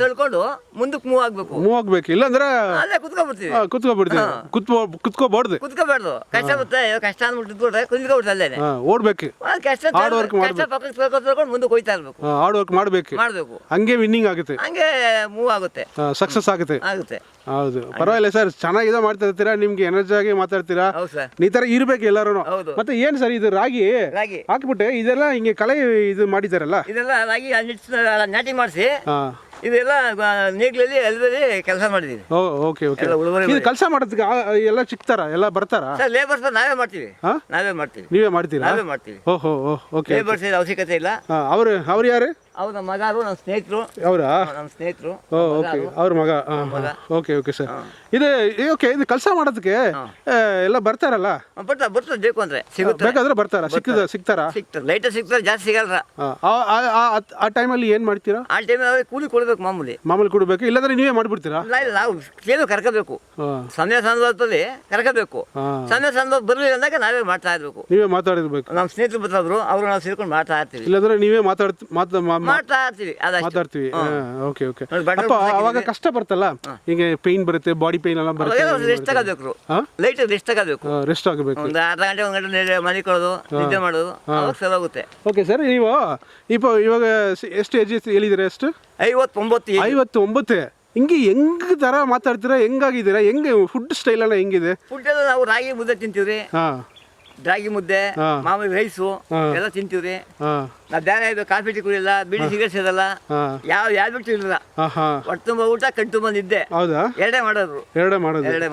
Speaker 2: ತಿಳ್ಕೊಂಡು ಮುಂದಕ್ಕೆ ಮೂವ್ ಆಗ್ಬೇಕು.
Speaker 1: ಇಲ್ಲಾಂದ್ರೆ
Speaker 2: ಅಲ್ಲೇ ಕುತ್ಕೊಬಿಡ್ತೀವಿ.
Speaker 1: ಕುತ್ಕೋಬಾರ್ದು.
Speaker 2: ಕಷ್ಟ ಬರುತ್ತೆ. ಕಷ್ಟ ಅಂದ್ಬಿಟ್ಟು ಕುತ್ಕೊಬಿಡ್ತು ಅಲ್ಲೇ.
Speaker 1: ಓಡ್ಬೇಕು.
Speaker 2: ಕಷ್ಟ ಪಕ್ಕಕ್ಕೆ ತಿಳ್ಕೊಂಡು ಮುಂದಕ್ಕೆ ಹೋಯ್ತಾ ಇರ್ಬೇಕು.
Speaker 1: ಹಾರ್ಡ್ ವರ್ಕ್ ಮಾಡ್ಬೇಕು. ಹಂಗೆ ವಿನ್ನಿಂಗ್ ಆಗುತ್ತೆ,
Speaker 2: ಹಂಗೆ ಮೂವ್ ಆಗುತ್ತೆ,
Speaker 1: ಸಕ್ಸಸ್ ಆಗುತ್ತೆ. ಹೌದು. ಪರವಾಗಿಲ್ಲ ಸರ್, ಚೆನ್ನಾಗಿದೆ ಮಾಡ್ತಾ ಇರ್ತೀರಾ. ನಿಮ್ಗೆ ಎನರ್ಜಿ ಆಗಿ ಮಾತಾಡ್ತೀರಾ. ಈ ತರ ಇರ್ಬೇಕು ಎಲ್ಲಾರು. ಮತ್ತೆ ಏನ್ ಸರ್ ಇದು ರಾಗಿ ಹಾಕ್ಬಿಟ್ಟೆ ಇದೆಲ್ಲ ಹಿಂಗೆ ಕಳೆ ಇದು ಮಾಡಿದಾರಲ್ಲ?
Speaker 2: ಇದೆಲ್ಲ ರಾಗಿ ನಾಟಿ ಮಾಡಿಸಿ ಇದೆಲ್ಲ ನೇಗ್ಲಲ್ಲಿ ಎಲ್ಲದಲ್ಲಿ ಕೆಲಸ ಮಾಡಿದೀವಿ.
Speaker 1: ಓಕೆ. ಇದು ಕೆಲಸ ಮಾಡೋದಕ್ಕೆ ಎಲ್ಲ ಸಿಗ್ತಾರ? ಎಲ್ಲ ಬರ್ತಾರ?
Speaker 2: ಲೇಬರ್ಸ್ ನಾವೇ ಮಾಡ್ತೀವಿ.
Speaker 1: ನೀವೇ ಮಾಡ್ತೀರಾ?
Speaker 2: ನಾವೇ ಮಾಡ್ತೀವಿ.
Speaker 1: ಓಹೋ. ಓಕೆ.
Speaker 2: ಲೇಬರ್ಸ್ ಅವಶ್ಯಕತೆ ಇಲ್ಲ.
Speaker 1: ಅವ್ರು ಯಾರು?
Speaker 2: ಅವ್ರ ನಮ್ಮ ಮಗರು, ನಮ್ಮ ಸ್ನೇಹಿತರು.
Speaker 1: ಅವರಾ?
Speaker 2: ನಮ್ಮ ಸ್ನೇಹಿತರು.
Speaker 1: ಓಕೆ. ಅವ್ರ ಮಗ. Okay sir. ಇದು ಕೆಲಸ ಮಾಡೋದಕ್ಕೆ ಎಲ್ಲ ಬರ್ತಾರಲ್ಲ?
Speaker 2: ಬರ್ತಾರೆ. ಬೇಕು ಅಂದ್ರೆ
Speaker 1: ಬೇಕಾದ್ರೆ ಬರ್ತಾರ? ಸಿಗ್ತಾರ?
Speaker 2: ಲೈಟರ್ ಸಿಗ್ತಾರೆ, ಜಾಸ್ತಿ ಸಿಗಲ್ರ.
Speaker 1: ಆ ಟೈಮಲ್ಲಿ ಏನ್ ಮಾಡ್ತೀರಾ?
Speaker 2: ಆ ಟೈಮಲ್ಲಿ ಕೂಲಿ ಕೊಡ್ಬೇಕು.
Speaker 1: ಮಾಮೂಲಿ ಕೊಡ್ಬೇಕು, ಇಲ್ಲಾಂದ್ರೆ ನೀವೇ ಮಾಡ್ಬಿಡ್ತೀರಾ?
Speaker 2: ನಾವು ಕೇಳಿ ಕರ್ಕೋಬೇಕು. ಸಮಯ ಸಂದರ್ಭದಲ್ಲಿ ಕರ್ಕೋಬೇಕು. ಸಮಯ ಸಂದರ್ಭ ಬರಲಿಲ್ಲ ಅಂದಾಗ ನಾವೇ ಮಾಡ್ತಾ ಇರ್ಬೇಕು.
Speaker 1: ನೀವೇ ಮಾತಾಡಿರ್ಬೇಕು.
Speaker 2: ನಮ್ಮ ಸ್ನೇಹಿತರು ಬರ್ತಾದ್ರು, ಅವ್ರು ನಾವು ಸೇರ್ಕೊಂಡು ಮಾಡ್ತಾ ಇರ್ತೀವಿ.
Speaker 1: ಇಲ್ಲಾಂದ್ರೆ ನೀವೇ
Speaker 2: ಮಾಡ್ತಾ ಇರ್ತೀವಿ.
Speaker 1: ಮಾತಾಡ್ತೀವಿ. ಓಕೆ. ಅವಾಗ ಕಷ್ಟ ಬರ್ತಲ್ಲ, ಹಿಂಗೆ ಪೇನ್ ಬರುತ್ತೆ, ಬಾಡಿ ಪೇನ್ ಎಲ್ಲ ಬರುತ್ತೆ.
Speaker 2: ರೆಸ್ಟ್ ತಗೋಬೇಕು. ಲೈಟ್ ರೆಸ್ಟ್ ತಗೋಬೇಕು.
Speaker 1: ರೆಸ್ಟ್ ಆಗಬೇಕು.
Speaker 2: ಒಂದು ಅರ್ಧ ಗಂಟೆ 1 ಗಂಟೆ ಮಲಿಕೊಳ್ಳೋದು, ನಿದ್ದೆ ಮಾಡೋದು, ಅವಾಗ ಸರಿ ಹೋಗುತ್ತೆ.
Speaker 1: Okay sir. ನೀವು ಇವಾಗ ಎಷ್ಟು ಏಜ್ ಹೇಳಿದ್ರೆ? ಎಷ್ಟು?
Speaker 2: 59.
Speaker 1: 59. ಹಿಂಗೆ ಹೆಂಗ್ ತರ ಮಾತಾಡ್ತೀರಾ, ಹೆಂಗಾಗಿದ್ದೀರಾ, ಹೆಂಗೆ ಫುಡ್ ಸ್ಟೈಲ್ ಎಲ್ಲ ಹೆಂಗಿದೆ?
Speaker 2: ಫುಡ್ ಎಲ್ಲ ನಾವು ರಾಗಿ ಮುದ್ದೆ ತಿಂತೀವ್ರಿ,
Speaker 1: ಹಾಂ
Speaker 2: ರಾಗಿ ಮುದ್ದೆ, ಮಾಮೂಲಿ ರೈಸು ಎಲ್ಲ ತಿಂತೀವ್ರಿ.
Speaker 1: ಹಾಂ
Speaker 2: ನಾವು ಬೇರೆ ಇದು ಕಾಫಿ ಟೀ ಕುಡಿಯಲ್ಲ, ಬೀಡಿ ಸಿಗರೇಟ್ ಸೇದಲ್ಲ,
Speaker 1: ಹಾಂ
Speaker 2: ಯಾವ ಬಿಟ್ಟು ಇಲ್ಲ.
Speaker 1: ಹಾಂ ಹಾಂ
Speaker 2: ಹೊಟ್ಟೆ ತುಂಬ ಊಟ ಕಣ್ ತುಂಬ ನಿದ್ದೆ,
Speaker 1: ಹೌದಾ?
Speaker 2: ಎರಡೇ ಮಾಡೋದು.
Speaker 1: ಎರಡೇ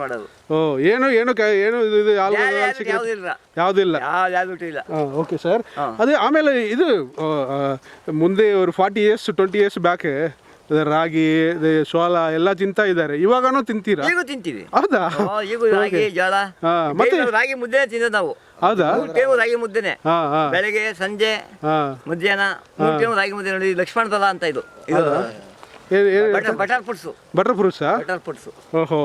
Speaker 1: ಮಾಡೋದು. ಓ ಏನು ಏನು ಏನು ಇದು
Speaker 2: ಯಾವುದಿಲ್ಲ,
Speaker 1: ಯಾವುದಿಲ್ಲ.
Speaker 2: ಯಾವ ಬಿಟ್ಟು ಇಲ್ಲ.
Speaker 1: Okay sir. ಅದೇ ಆಮೇಲೆ ಇದು ಮುಂದೆ ஒரு 40 years 20 years ಬ್ಯಾಕ್ ರಾಗಿ ಸೋಲ ಎಲ್ಲ ತಿಂತಾ ಇದ್ದಾರೆ, ಇವಾಗನೂ ತಿಂತೀರಾ?
Speaker 2: ಈಗ ತಿಂತೀವಿ.
Speaker 1: ಹೌದಾ?
Speaker 2: ಈಗ ರಾಗಿ ಜೋಳ ಮತ್ತೆ ರಾಗಿ ಮುದ್ದೆ ತಿನ್ನೋದು ನಾವು.
Speaker 1: ಹೌದಾ?
Speaker 2: ರಾಗಿ ಮುದ್ದೆನೆ ಬೆಳಗ್ಗೆ ಸಂಜೆ ಮಧ್ಯಾಹ್ನ 3 ಟೈಮ್ ರಾಗಿ ಮುದ್ದೆ. ನೋಡಿ ಲಕ್ಷ್ಮಣ ಫಲ ಅಂತ ಇದು ಬಟರ್ ಫುಡ್ಸು.
Speaker 1: ಬಟರ್ ಫ್ರೂಟ್ಸಾ?
Speaker 2: Butter foods.
Speaker 1: ಓಹೋ,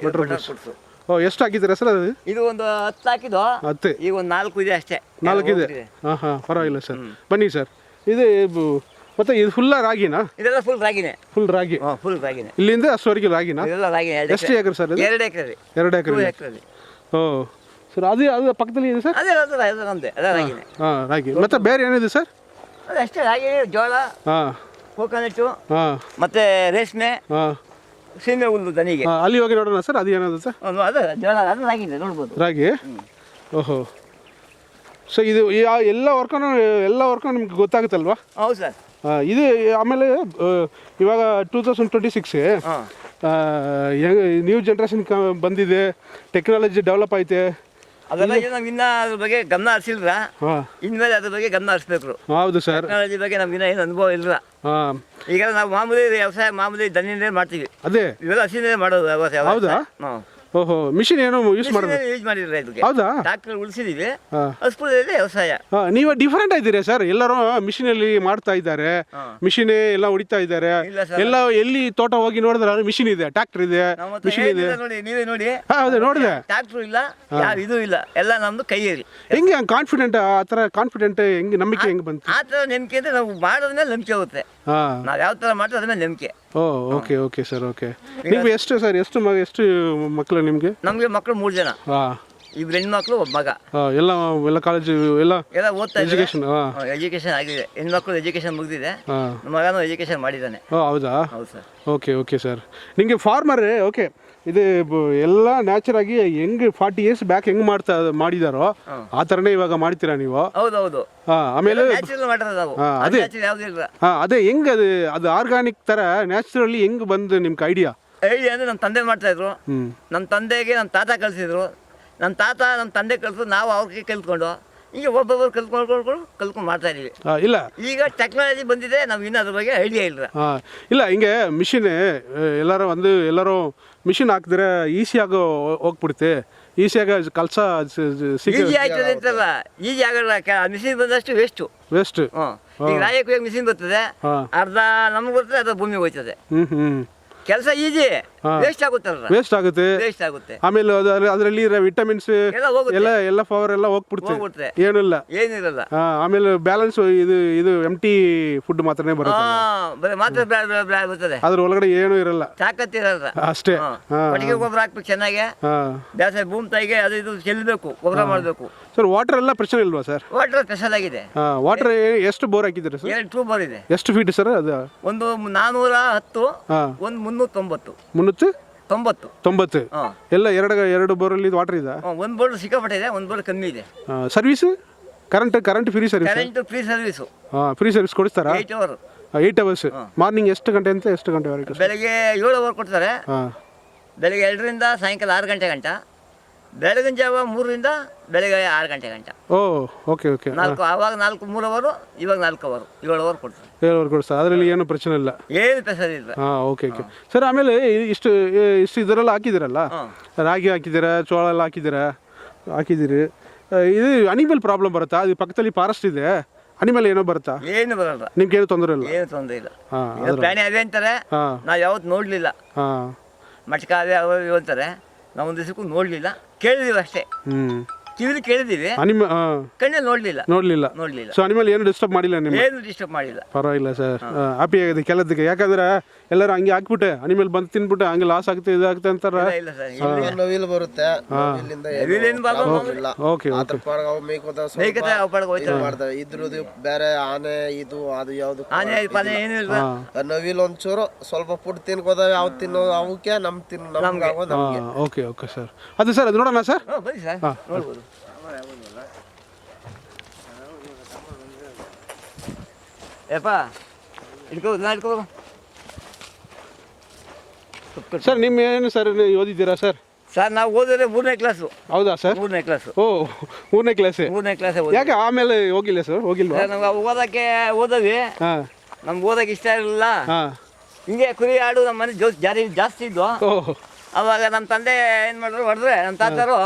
Speaker 1: ಬಟರ್ ಫ್ರೂಟ್ಸ್. ಓ, ಎಷ್ಟು ಹಾಕಿದ್ದೀರಾ ಸರ್ ಅದು?
Speaker 2: ಇದು ಒಂದು 10 ಹಾಕಿದ್ದು,
Speaker 1: 10.
Speaker 2: ಈಗ ಒಂದು 4 ಇದೆ ಅಷ್ಟೇ.
Speaker 1: 4 ಇದೆ. ಹಾಂ ಹಾಂ, ಪರವಾಗಿಲ್ಲ ಸರ್. ಬನ್ನಿ ಸರ್. ಇದು ಮತ್ತೆ ಇದು ಫುಲ್ಲ ರಾಗಿನಾ?
Speaker 2: ಇದೆಲ್ಲ ಫುಲ್ ರಾಗಿನೇ.
Speaker 1: ಫುಲ್ ರಾಗಿ?
Speaker 2: ಫುಲ್ ರಾಗಿನೇ.
Speaker 1: ಇಲ್ಲಿಂದ ಅಷ್ಟುವರೆಗೆ ರಾಗಿನಾ?
Speaker 2: ಇದೆಲ್ಲ ರಾಗಿನೇ.
Speaker 1: ಎಷ್ಟು ಎಕರೆ ಸರ್?
Speaker 2: 2 ಎಕರೆ.
Speaker 1: 2 ಎಕರೆ. ಓ ಸರ್, ಅದು ಪಕ್ಕದಲ್ಲಿ ಇದೆ ಸರ್?
Speaker 2: ಅದೇ ನಮ್ಮದೇ, ಅದೇ ರಾಗಿನೇ.
Speaker 1: ಹಾಂ, ರಾಗಿ. ಮತ್ತೆ ಬೇರೆ ಏನಿದೆ ಸರ್?
Speaker 2: ಅದು ಅಷ್ಟೇ, ರಾಗಿ, ಜೋಳ,
Speaker 1: ಹಾಂ,
Speaker 2: ಕೋಕೋನಟ್ಟು,
Speaker 1: ಹಾಂ,
Speaker 2: ಮತ್ತೆ ರೇಷ್ಮೆ,
Speaker 1: ಹಾಂ,
Speaker 2: ಸೀಮೆ ಹುಲ್ಲು ದನಿಗೆ.
Speaker 1: ಅಲ್ಲಿ ಹೋಗಿ ನೋಡೋಣ ಸರ್, ಅದು ಏನದು ಸರ್?
Speaker 2: ಅದು ಜೋಳ, ಅದು ರಾಗಿದೆ, ನೋಡ್ಬೋದು.
Speaker 1: ರಾಗಿ. ಓಹೋ, ಸೊ ಇದು ಎಲ್ಲ ವರ್ಕೂ ನಿಮ್ಗೆ ಗೊತ್ತಾಗುತ್ತಲ್ವಾ?
Speaker 2: ಹೌದು ಸರ್.
Speaker 1: ಇದು ಆಮೇಲೆ ಇವಾಗ 2026 ನ್ಯೂ ಜನ್ರೇಷನ್ ಬಂದಿದೆ, ಟೆಕ್ನಾಲಜಿ ಡೆವಲಪ್ ಐತೆ.
Speaker 2: ಅದೆಲ್ಲ ನಾವು ಇನ್ನೂ ಅದ್ರ ಬಗ್ಗೆ ಗಮನ ಹರಿಸಿಲ್ರ, ಇನ್ಮೇಲೆ ಅದ್ರ ಬಗ್ಗೆ ಗಮನ ಹರಿಸ್ಬೇಕು.
Speaker 1: ಹೌದು ಸರ್.
Speaker 2: ಟೆಕ್ನಾಲಜಿ ಬಗ್ಗೆ ನಮ್ಗೆ ಏನು ಅನುಭವ ಇಲ್ಲ. ಈಗ ನಾವು ಮಾಮೂಲಿ ವ್ಯವಸಾಯ, ಮಾಮೂಲಿ ದನಿಂದೇ ಮಾಡ್ತೀವಿ.
Speaker 1: ಅದೇ
Speaker 2: ಇವೆಲ್ಲ ಹಸಿನೇ ಮಾಡೋದು ವ್ಯವಸಾಯ.
Speaker 1: ಹೌದಾ? ಓಹೋ, ಮಿಷಿನ್ ಏನು ಯೂಸ್ ಮಾಡೋದು?
Speaker 2: ಯೂಸ್ ಮಾಡಿದ್ರೆ ಇದಕ್ಕೆ.
Speaker 1: ಹೌದಾ?
Speaker 2: ಟ್ರಾಕ್ಟರ್ ಉಳಿಸಿದೀವಿ, ಹಸ್ಪುರದಲ್ಲಿ ವ್ಯವಸಾಯ.
Speaker 1: ನೀವು ಡಿಫರೆಂಟ್ ಆಗಿದ್ದೀರಾ ಸರ್. ಎಲ್ಲರೂ ಮಿಷಿನಲ್ಲಿ ಮಾಡ್ತಾ ಇದ್ದಾರೆ, ಮಿಷಿನೇ ಎಲ್ಲ ಹೊಡಿತಾ ಇದ್ದಾರೆ. ಎಲ್ಲ ಎಲ್ಲಿ ತೋಟ ಹೋಗಿ ನೋಡಿದ್ರೆ ಮಿಷಿನ್ ಇದೆ, ಟ್ರಾಕ್ಟರ್ ಇದೆ, ಮಿಷಿನ್ ಇದೆ.
Speaker 2: ನೋಡಿ, ನೀವೇ ನೋಡಿ.
Speaker 1: ಹೌದು, ನೋಡಿದೆ.
Speaker 2: ಟ್ರಾಕ್ಟರ್ ಇಲ್ಲ, ಯಾವ ಇದು ಇಲ್ಲ, ಎಲ್ಲ ನಮ್ದು ಕೈಯಲ್ಲಿ.
Speaker 1: ಹೆಂಗೆ ಕಾನ್ಫಿಡೆಂಟ್, ಆ ಥರ ಕಾನ್ಫಿಡೆಂಟ್ ಹೆಂಗೆ, ನಂಬಿಕೆ ಹೆಂಗೆ ಬಂತು?
Speaker 2: ಆ ಥರ ನಂಬಿಕೆ ಅಂದ್ರೆ ನಾವು ಮಾಡೋದ್ಮೇಲೆ ನಂಬಿಕೆ ಹೋಗುತ್ತೆ. ನಾವು ಯಾವ ಥರ ಮಾಡ್ತೀವಿ ಅದ್ರ ಮೇಲೆ ನಂಬಿಕೆ.
Speaker 1: Okay okay sir. ಓಕೆ, ನಿಮ್ಗೆ ಎಷ್ಟು ಸರ್, ಎಷ್ಟು ಮಕ್ಕಳು ನಿಮಗೆ?
Speaker 2: ನಮಗೆ ಮಕ್ಕಳು 3 ಜನ. 2 ಹೆಣ್ಮಕ್ಳು, 1 ಮಗ.
Speaker 1: ಎಲ್ಲ ಕಾಲೇಜು ಎಲ್ಲ
Speaker 2: ಓದ್ತಾ
Speaker 1: ಎಜುಕೇಶನ್
Speaker 2: ಆಗಿದೆ. ಹೆಣ್ಮಕ್ಳು ಎಜುಕೇಶನ್ ಮುಗಿದಿದೆ, ಮಗನೂ ಎಜುಕೇಶನ್ ಮಾಡಿದ್ದಾನೆ.
Speaker 1: ಹೌದಾ?
Speaker 2: ಹೌದು ಸರ್.
Speaker 1: Okay okay sir. ನಿಮಗೆ ಫಾರ್ಮರ್, ಓಕೆ, ಇದು ಎಲ್ಲ ನ್ಯಾಚುರ್ ಆಗಿ ಹೆಂಗೆ 40 years ಬ್ಯಾಕ್ ಹೆಂಗೆ ಮಾಡಿದಾರೋ ಆ ಥರನೇ ಇವಾಗ ಮಾಡ್ತೀರಾ ನೀವು?
Speaker 2: ಹೌದೌದು.
Speaker 1: ಆಮೇಲೆ ಅದೇ ಹೆಂಗೆ ಅದು ಆರ್ಗಾನಿಕ್ ಥರ ನ್ಯಾಚುರಲಿ ಹೆಂಗೆ ಬಂದು ನಿಮ್ಗೆ ಐಡಿಯಾ
Speaker 2: ಅಂದ್ರೆ ನಮ್ಮ ತಂದೆ ಮಾಡ್ತಾ ಇದ್ರು. ನಮ್ಮ ತಂದೆಗೆ ನಮ್ಮ ತಾತ ಕಲಿಸಿದ್ರು, ನಮ್ಮ ತಾತ ನಮ್ಮ ತಂದೆ ಕಲಿಸಿದ್ರು, ನಾವು ಅವ್ರಿಗೆ ಕಲ್ತ್ಕೊಂಡು ಈಗ ಒಬ್ಬೊಬ್ಬರು ಕಲ್ತ್ಕೊಂಡು ಮಾಡ್ತಾ ಇದೀವಿ.
Speaker 1: ಇಲ್ಲ,
Speaker 2: ಈಗ ಟೆಕ್ನಾಲಜಿ ಬಂದಿದೆ, ನಮ್ಗೆ ಇನ್ನೂ ಅದ್ರ ಬಗ್ಗೆ ಐಡಿಯಾ ಇಲ್ಲ.
Speaker 1: ಇಲ್ಲ, ಹಿಂಗೆ ಮಿಷಿನ್ ಎಲ್ಲರೂ ಮಿಷಿನ್ ಹಾಕಿದ್ರೆ ಈಸಿಯಾಗಿ ಹೋಗ್ಬಿಡುತ್ತೆ, ಈಸಿಯಾಗಿ ಕೆಲಸ
Speaker 2: ಈಜಿ ಆಯ್ತದೆ ಅಂತಲ್ಲ, ಈಜಿ ಆಗಲ್ಲ. ಮಿಷಿನ್ ಬಂದಷ್ಟು ವೇಸ್ಟ್. ಈಗ ರಾಯಕ್ಕೆ ಮಿಷಿನ್ ಬರ್ತದೆ, ಅರ್ಧ ನಮ್ಗೆ ಬರ್ತದೆ, ಅರ್ಧ ಭೂಮಿಗೆ ಹೋಯ್ತದೆ. ಕೆಲಸ ಈಜಿ, ವೇಸ್ಟ್ ಆಗುತ್ತೆ.
Speaker 1: ಆಮೇಲೆ ಅದರಲ್ಲಿ ವಿಟಮಿನ್ಸ್ ಎಲ್ಲ ಪವರ್ ಎಲ್ಲ ಹೋಗ್ಬಿಡುತ್ತೆ, ಏನಿರಲ್ಲ. ಆಮೇಲೆ ಬ್ಯಾಲೆನ್ಸ್ ಇದು ಎಂಟಿ ಫುಡ್ ಮಾತ್ರನೇ
Speaker 2: ಬರ್ತದೆ,
Speaker 1: ಅದ್ರ ಒಳಗಡೆ ಏನು ಇರಲ್ಲ,
Speaker 2: ತಾಕತ್ತಿರಲ್ಲ
Speaker 1: ಅಷ್ಟೇ.
Speaker 2: ಕೊಟ್ಟಿಗೆ ಗೊಬ್ಬರ ಹಾಕ್ಬೇಕು ಚೆನ್ನಾಗಿ, ಬೇಸಾಯ ಭೂಮಿ ತಾಯಿಗೆ ಅದು ಇದು ಚೆಲ್ಲಬೇಕು, ಗೊಬ್ಬರ ಮಾಡಬೇಕು.
Speaker 1: ಸರ್, ವಾಟರ್ ಎಲ್ಲ ಪ್ರಶ್ನೆ ಇಲ್ವಾ ಸರ್?
Speaker 2: ವಾಟರ್ ಸ್ಪೆಷಲ್ ಆಗಿದೆ.
Speaker 1: ವಾಟರ್ ಎಷ್ಟು ಬೋರ್ ಹಾಕಿದ್ದೀರಾ ಸರ್?
Speaker 2: 2 ಬೋರ್ ಇದೆ.
Speaker 1: ಎಷ್ಟು ಫೀಟ್ ಸರ್ ಅದು?
Speaker 2: ಒಂದು 410, ಒಂದು 390.
Speaker 1: ಎಲ್ಲ ಎರಡು ಬೋರಲ್ಲಿ ವಾಟರ್ ಇದೆ.
Speaker 2: ಒಂದು ಬೋರ್ ಸಿಕ್ಕಾಪಟ್ಟೆ ಇದೆ, ಒಂದು ಬೋರ್ ಕಮ್ಮಿ ಇದೆ.
Speaker 1: Service current free service? Free service ಕೊಡಿಸ್ತಾರಾ? 8 hours. ಮಾರ್ನಿಂಗ್ ಎಷ್ಟು ಗಂಟೆ ಅಂತ ಎಷ್ಟು ಗಂಟೆವರೆಗೆ?
Speaker 2: ಬೆಳಗ್ಗೆ 7 hour ಕೊಡ್ತಾರೆ. ಬೆಳಗ್ಗೆ 2ರಿಂದ ಸಾಯಂಕಾಲ 6 ಗಂಟೆ ಗಂಟ, ಬೆಳಗಿನ ಜಾವ 3ರಿಂದ ಬೆಳಗ್ಗೆ 6 ಗಂಟೆ ಗಂಟ.
Speaker 1: Okay okay.
Speaker 2: ಆವಾಗ 3 hour, ಇವಾಗ 4 hour, 7 hour ಕೊಡ್ತಾರೆ.
Speaker 1: 7 hour ಕೊಡ್ತಾರೆ, ಅದರಲ್ಲಿ ಏನು ಪ್ರಶ್ನೆ ಇಲ್ಲ,
Speaker 2: ಏನು ಪ್ರಶ್ನೆ ಇಲ್ಲ.
Speaker 1: Okay okay sir. ಆಮೇಲೆ ಇಷ್ಟು ಇದರೆಲ್ಲ ಹಾಕಿದಿರಲ್ಲ, ರಾಗಿ ಹಾಕಿದ್ದೀರಾ, ಚೋಳ ಎಲ್ಲ ಹಾಕಿದ್ದೀರಿ, ಇದು ಅನಿಮಲ್ ಪ್ರಾಬ್ಲಮ್ ಬರುತ್ತಾ? ಅದು ಪಕ್ಕದಲ್ಲಿ ಫಾರೆಸ್ಟ್ ಇದೆ, ಅನಿಮಲ್ ಏನೋ ಬರುತ್ತಾ?
Speaker 2: ಏನು ಬರಲ್ಲ,
Speaker 1: ನಿಮ್ಗೆ ಏನು ತೊಂದರೆ ಇಲ್ಲ?
Speaker 2: ಏನು ತೊಂದರೆ ಇಲ್ಲ. ಪ್ರಾಣಿ ಅವೇ ಅಂತಾರೆ, ನಾವು ಯಾವತ್ತು ನೋಡಲಿಲ್ಲ. ಮಟ್ಕ ಅವೇ ಅಂತಾರೆ, ನಾವು ಒಂದು ದಿವಸಕ್ಕೂ ನೋಡಲಿಲ್ಲ, ಕೇಳಿದೀವಿ ಅಷ್ಟೇ. ಕಿವಿಲಿ ಕೇಳಿದೀವಿ, ಕಣ್ಣಲ್ಲಿ
Speaker 1: ನೋಡ್ಲಿಲ್ಲ. ಸೊ ಅನಿಮಲ್ ಏನು ಡಿಸ್ಟರ್ಬ್ ಮಾಡಿಲ್ಲ ನಿಮ್ಗೆ?
Speaker 2: ಏನು ಡಿಸ್ಟರ್ಬ್ ಮಾಡಿಲ್ಲ.
Speaker 1: ಪರವಾಗಿಲ್ಲ ಸರ್, ಹ್ಯಾಪಿ ಆಗಿದೆ ಕೆಲದಕ್ಕೆ. ಯಾಕಂದ್ರೆ ಎಲ್ಲರೂ ಹಂಗೆ ಹಾಕ್ಬಿಟ್ಟೆ ಅನಿಮಲ್ ಬಂದು ತಿನ್ಬಿಟ್ಟೆ ಹಂಗೆ ಲಾಸ್ ಆಗ್ತದೆ ಇದಾಗ್ತದೆ ಅಂತಾರ.
Speaker 2: ಇಲ್ಲ ಸರ್,
Speaker 3: ನವಿಲು ಬರುತ್ತೆ,
Speaker 1: ಓಕೆ
Speaker 3: ಮಾಡ್ತವೆ. ಇದ್ರದ್ದು ಬೇರೆ ಆನೆ ಇದು ಅದು ಯಾವ್ದು
Speaker 2: ಆನೆ ಪಾನೆ ಏನೂ ಇಲ್ಲ.
Speaker 3: ನವಿಲು ಒಂಚೂರು ಸ್ವಲ್ಪ ಫುಡ್ ತಿನ್ಕೋದಾವೆ, ಅವು ತಿನ್ನೋ ಅವಕ್ಕೆ ನಮ್ಗೆ ಆಗೋದು ನಮ್ಗೆ.
Speaker 1: ಓಕೆ ಓಕೆ ಸರ್, ಅದು ಸರ್ ಅದು ನೋಡೋಣ ಸರ್.
Speaker 2: ಬನ್ನಿ ಸರ್, ನೋಡ್ಬೋದು. ಏಪ್ಪ ಇಟ್ಕೋ
Speaker 1: ಸರ್. ನಿಮ್ಮ ಏನು ಸರ್ ಓದಿದ್ದೀರಾ ಸರ್?
Speaker 2: ಸರ್ ನಾವು ಓದಿದ್ರೆ 3ನೇ ಕ್ಲಾಸು.
Speaker 1: ಹೌದಾ ಸರ್?
Speaker 2: 3ನೇ ಕ್ಲಾಸು.
Speaker 1: ಓ 3ನೇ ಕ್ಲಾಸೇ.
Speaker 2: 3ನೇ ಕ್ಲಾಸೇ.
Speaker 1: ಯಾಕೆ ಆಮೇಲೆ ಹೋಗಿಲ್ಲ ಸರ್? ಹೋಗಿಲ್ವಾ?
Speaker 2: ನಮ್ಗೆ ಓದೋಕ್ಕೆ ಓದವಿ,
Speaker 1: ಹಾಂ,
Speaker 2: ನಮ್ಗೆ ಓದೋಕೆ ಇಷ್ಟ ಇರಲಿಲ್ಲ.
Speaker 1: ಹಾಂ,
Speaker 2: ಹಿಂಗೆ ಕುರಿ ಆಡು ನಮ್ಮ ಮನೆ ಜಾಸ್ತಿ ಇದ್ವು.
Speaker 1: ಓಹ್,
Speaker 2: ಅವಾಗ ನಮ್ಮ ತಂದೆ ಏನು ಮಾಡಿದ್ರು, ಹೊಡೆದ್ರೆ ನಮ್ಮ ತಾತರು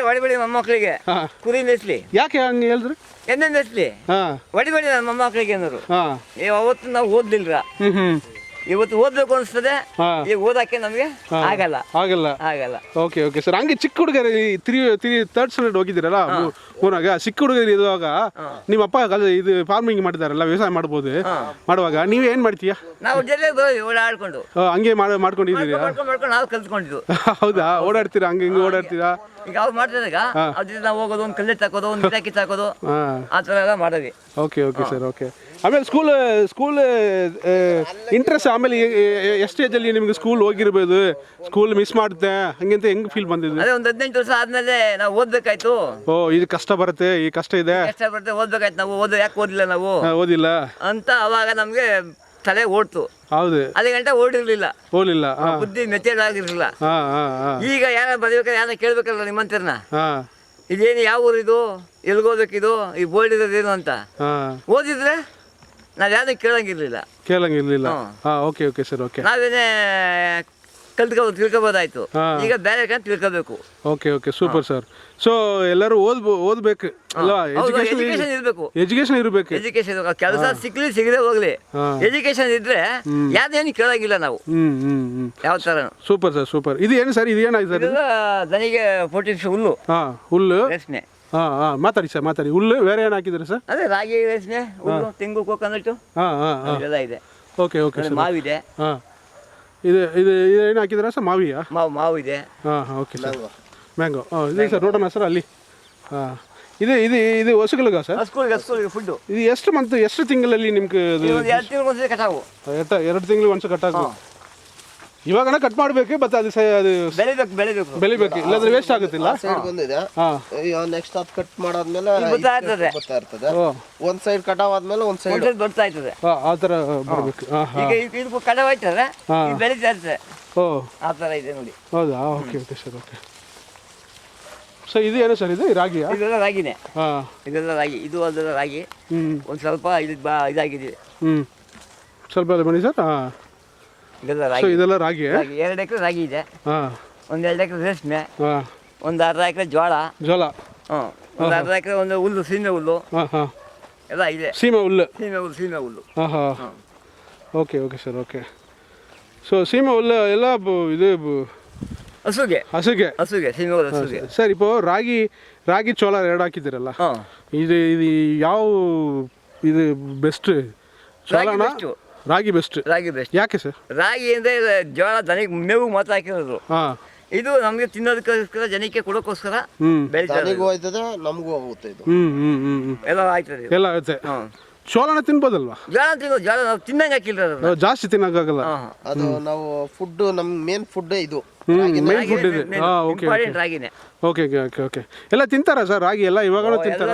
Speaker 2: ಹೊಡಿಬೇಡಿ ಮೊಮ್ಮಕ್ಕಳಿಗೆ, ಕುರಿ ಮೇಯಿಸ್ಲಿ.
Speaker 1: ಯಾಕೆ ಹಂಗೆ ಹೇಳಿದ್ರಿ?
Speaker 2: ಎಣ್ಣೆ ಮೇಯಿಸ್ಲಿ,
Speaker 1: ಹಾಂ,
Speaker 2: ಹೊಡಿಬೇಡಿ ನನ್ನ ಮೊಮ್ಮಕ್ಕಳಿಗೆ ಅನ್ನೋರು.
Speaker 1: ಹಾಂ,
Speaker 2: ಅವತ್ತು ನಾವು ಓದ್ಲಿಲ್ರ. ಇವತ್ತು ಓದ್ಬೇಕು ಅನಿಸ್ತದೆ, ಈಗ ಓದಕ್ಕೆ ನಮಗೆ ಆಗಲ್ಲ. Okay
Speaker 1: okay sir. ಹಂಗೆ ಚಿಕ್ಕ ಹುಡುಗರು 3rd ಸ್ಟ್ಯಾಂಡರ್ಡ್ ಹೋಗಿದ್ದೀರಲ್ಲ ಊರಾಗ, ಚಿಕ್ಕ ಹುಡುಗರು ಇರುವಾಗ ನಿಮ್ಮ ಅಪ್ಪ ಇದು ಫಾರ್ಮಿಂಗ್ ಮಾಡಿದಾರಲ್ಲ, ವ್ಯವಸಾಯ ಮಾಡುವಾಗ ನೀವು ಏನು ಮಾಡ್ತೀಯಾ?
Speaker 2: ನಾವು ಜೊತೆ ಓಡಾಡ್ಕೊಂಡು
Speaker 1: ಹಂಗೆ ಮಾಡ್ಕೊಂಡಿದ್ದೀರಿ?
Speaker 2: ಮಾಡ್ಕೊಂಡು ನಾವು ಕಲ್ತ್ಕೊಂಡಿದ್ವು.
Speaker 1: ಹೌದಾ? ಓಡಾಡ್ತೀರಾ ಹಂಗೆ ಹಿಂಗೆ ಓಡಾಡ್ತೀರಾ?
Speaker 2: ಈಗ ಅವ್ರು ಮಾಡ್ತಿದ್ದಾಗ ಅದ್ರ ಜೊತೆ ನಾವು ಹೋಗೋದು, ಒಂದು ಕಲ್ಲೆ ತಾಕೋದು, ಒಂದು ಗಿಡ ಕಿತ್ತಾಕೋದು, ಆ ಥರ ಎಲ್ಲ ಮಾಡಿದ್ವಿ.
Speaker 1: Okay okay sir. ಓಕೆ. ಆಮೇಲೆ ಸ್ಕೂಲ್ ಇಂಟ್ರೆಸ್ಟ್ ಆಮೇಲೆ ಎಷ್ಟು ಏಜಲ್ಲಿ ನಿಮ್ಗೆ ಸ್ಕೂಲ್ ಹೋಗಿರ್ಬೋದು, ಸ್ಕೂಲ್ ಮಿಸ್ ಮಾಡುತ್ತೆ ಹಂಗಂತ ಹೆಂಗೆ ಫೀಲ್ ಬಂದಿದ್ದು?
Speaker 2: ಅದೇ ಒಂದು 18 ವರ್ಷ ಆದ್ಮೇಲೆ ನಾವು ಓದ್ಬೇಕಾಯ್ತು.
Speaker 1: ಓ, ಇದು ಕಷ್ಟ ಬರುತ್ತೆ, ಈ ಕಷ್ಟ ಇದೆ,
Speaker 2: ಕಷ್ಟ ಬರುತ್ತೆ, ಓದ್ಬೇಕಾಯ್ತು. ನಾವು ಯಾಕೆ ಓದಿಲ್ಲ ನಾವು
Speaker 1: ಓದಿಲ್ಲ ಅಂತ
Speaker 2: ಅವಾಗ ನಮಗೆ ತಲೆ ಓಡ್ತು.
Speaker 1: ಹೌದು,
Speaker 2: ಅದೇ ಗಂಟೆ ಓಡಿರ್ಲಿಲ್ಲ, ಬುದ್ಧಿ ಮೆಚೂರ್ಡ್ ಆಗಿರ್ಲಿಲ್ಲ. ಈಗ ಯಾರ ಬರ್ಬೇಕಾದ್ರೆ ಯಾರ ಕೇಳ್ಬೇಕಲ್ಲ ನಿಮ್ಮಂತಿರ್ನ, ಇದೇನು ಯಾವ ಊರಿದು, ಎಲ್ಗೋದಕ್ಕಿದು, ಈ ಬೋರ್ಡ್ ಇರೋದೇನು ಅಂತ. ಓದಿದ್ರೆ ನಾವ್ ಯಾರು ಕೇಳಂಗಿರ್ಲಿಲ್ಲ.
Speaker 1: Okay okay sir. ಓಕೆ,
Speaker 2: ನಾವೇನೇ ತಿಳ್ಕೊಬೋದಾಯ್ತು. ಈಗ ಬೇರೆ ತಿಳ್ಕೋಬೇಕು.
Speaker 1: Okay okay, super sir. So ಎಲ್ಲರೂ ಓದ್ಬೇಕು ಅಲ್ವಾ? ಎಜುಕೇಶನ್ ಇರಬೇಕು.
Speaker 2: ಕೆಲಸ ಸಿಕ್ಲಿ ಸಿಗದೆ ಹೋಗ್ಲಿ, ಎಜುಕೇಶನ್ ಇದ್ರೆ ಯಾವ್ದೇನು ಕೇಳಂಗಿಲ್ಲ ನಾವು ಯಾವ ತರ.
Speaker 1: Super sir, super. ಇದು ಏನು ಸರ್? ಇದು ಏನಾಯ್ತು ಸರ್?
Speaker 2: ದನಿಗೆ 14 ಹುಲ್ಲು.
Speaker 1: ಹುಲ್ಲು,
Speaker 2: ರೇಷ್ಮೆ.
Speaker 1: ಮಾತಾಡಿ ಸರ್, ಮಾತಾಡಿ. ಹುಲ್ಲು ಬೇರೆ ಏನು ಹಾಕಿದ್ರಿ ಸರ್?
Speaker 2: ಅದೇ ರಾಗಿ, ರೇಷ್ಮೆ, ಹುಲ್ಲು, ತೆಂಗು, ಕೋಕೋನಟ್ ಎಲ್ಲ ಇದೆ.
Speaker 1: Okay okay sir.
Speaker 2: ಮಾವಿದೆ.
Speaker 1: ಇದು ಏನು ಹಾಕಿದ್ರ ಸರ್? ಮಾವಿಯಾ?
Speaker 2: ಮಾವು ಇದೆ.
Speaker 1: Okay sir. ಮ್ಯಾಂಗೋ ಇದೆ ಸರ್, ನೋಡೋಣ ಸರ್ ಅಲ್ಲಿ. ಇದು ಹಸುಗಳಿಗ ಸರ್?
Speaker 2: ಹಸುಗಳಿಗೆ ಫುಡ್ಡು.
Speaker 1: ಇದು ಎಷ್ಟು ತಿಂಗಳಲ್ಲಿ ನಿಮ್ಗೆ?
Speaker 2: 2 ತಿಂಗಳು ಕಟಾವು.
Speaker 1: 2 ತಿಂಗಳಿಗೆ ಒಂದ್ಸಲ ಕಟಾಕು. ಇವಾಗನ ಕಟ್ ಮಾಡ್ಬೇಕು, ಬಟ್ ಅದು ಬೆಳಿಬೇಕು, ಇಲ್ಲಾಂದ್ರೆ ವೇಸ್ಟ್ ಆಗುತ್ತಿಲ್ಲ.
Speaker 3: ನೆಕ್ಸ್ಟ್ ಅದು ಕಟ್ ಮಾಡಾದ್ಮೇಲೆ ಬರ್ತಾ ಇರ್ತದೆ. ಒಂದ್ ಸೈಡ್ ಕಟಾವ್ ಆದ್ಮೇಲೆ ಒಂದ್ ಸೈಡ್
Speaker 2: ಬರ್ತಾ ಇರ್ತದೆ.
Speaker 1: ಆ ತರ ಬರ್ಬೇಕು.
Speaker 2: ಇದು ಕಟಾವ್ ಆಯ್ತದೆ, ಬೆಳೀತಾ ಇರ್ತದೆ. ಆ ತರ ಇದೆ ನೋಡಿ.
Speaker 1: ಹೌದಾ? Okay okay sir. Okay. So ಇದು ಏನು ಸರ್? ಇದು ರಾಗಿಯಾ?
Speaker 2: ಇದೆಲ್ಲ ರಾಗಿನೇ. ಇದೆಲ್ಲ ರಾಗಿ. ಇದು ಅದೆಲ್ಲ ರಾಗಿ. ಒಂದು ಸ್ವಲ್ಪ ಇದಾಗಿದೆ.
Speaker 1: ಸ್ವಲ್ಪ ಬನ್ನಿ ಸರ್.
Speaker 2: ಇದೆಲ್ಲ ರಾಗಿ.
Speaker 1: ಇದೆಲ್ಲ ರಾಗಿ.
Speaker 2: 2 ಎಕರೆ ರಾಗಿ ಇದೆ. ಒಂದು 2 ಎಕರೆ ರೇಷ್ಮೆ. ಒಂದು ಅರ್ಧ ಎಕರೆ ಜೋಳ. ಒಂದು ಅರ್ಧ ಎಕರೆ ಒಂದು ಹುಲ್ಲು, ಸೀಮೆ ಹುಲ್ಲು ಎಲ್ಲ ಇದೆ.
Speaker 1: ಸೀಮೆ ಹುಲ್ಲು. Okay okay sir. Okay. So ಸೀಮೆ ಹುಲ್ಲು ಎಲ್ಲ ಇದು
Speaker 2: ಹಸುಗೆ ಸೀಮೆ ಹುಲ್ಲು ಹಸುಗೆ.
Speaker 1: ಸರ್, இப்போ ರಾಗಿ ಚೋಳ 2 ಹಾಕಿದ್ದೀರಲ್ಲ, ಇದು ಯಾವ ಇದು ಬೆಸ್ಟ್? ಚೋಳನ ರಾಗಿ ಬೆಸ್ಟ್? ಯಾಕೆ ಸರ್?
Speaker 2: ರಾಗಿ ಅಂದರೆ ಜೋಳ ದನಿಗೆ ಮೇವು ಮಾತ್ರ ಹಾಕಿರೋದು. ಇದು ನಮಗೆ ತಿನ್ನೋದಕ್ಕೋಸ್ಕರ, ಜನಕ್ಕೆ ಕೊಡೋಕ್ಕೋಸ್ಕರ ಬೆಳೀತಾರೆ.
Speaker 3: ನಮಗೂ ಆಗುತ್ತೆ. ಇದು
Speaker 2: ಎಲ್ಲ ಆಯ್ತದೆ.
Speaker 1: ಎಲ್ಲ ಆಗುತ್ತೆ. ಚೋಳನ ತಿನ್ಬೋದಲ್ವಾ?
Speaker 2: ಜೋಳ ನಾವು ತಿನ್ನಂಗೆ ಹಾಕಿಲ್ಲ,
Speaker 1: ಜಾಸ್ತಿ ತಿನ್ನಕ್ಕಾಗಲ್ಲ.
Speaker 3: ಅದು ನಾವು ಫುಡ್, ನಮ್ಮ ಮೇನ್ ಫುಡ್ ಇದು.
Speaker 1: ಮೇನ್ ಫುಡ್ ಇದೆ.
Speaker 2: ರಾಗಿನೇ.
Speaker 1: Okay okay okay. ಎಲ್ಲ ತಿಂತಾರ ಸರ್ ರಾಗಿ? ಎಲ್ಲ ಇವಾಗ ತಿಂತಾರ?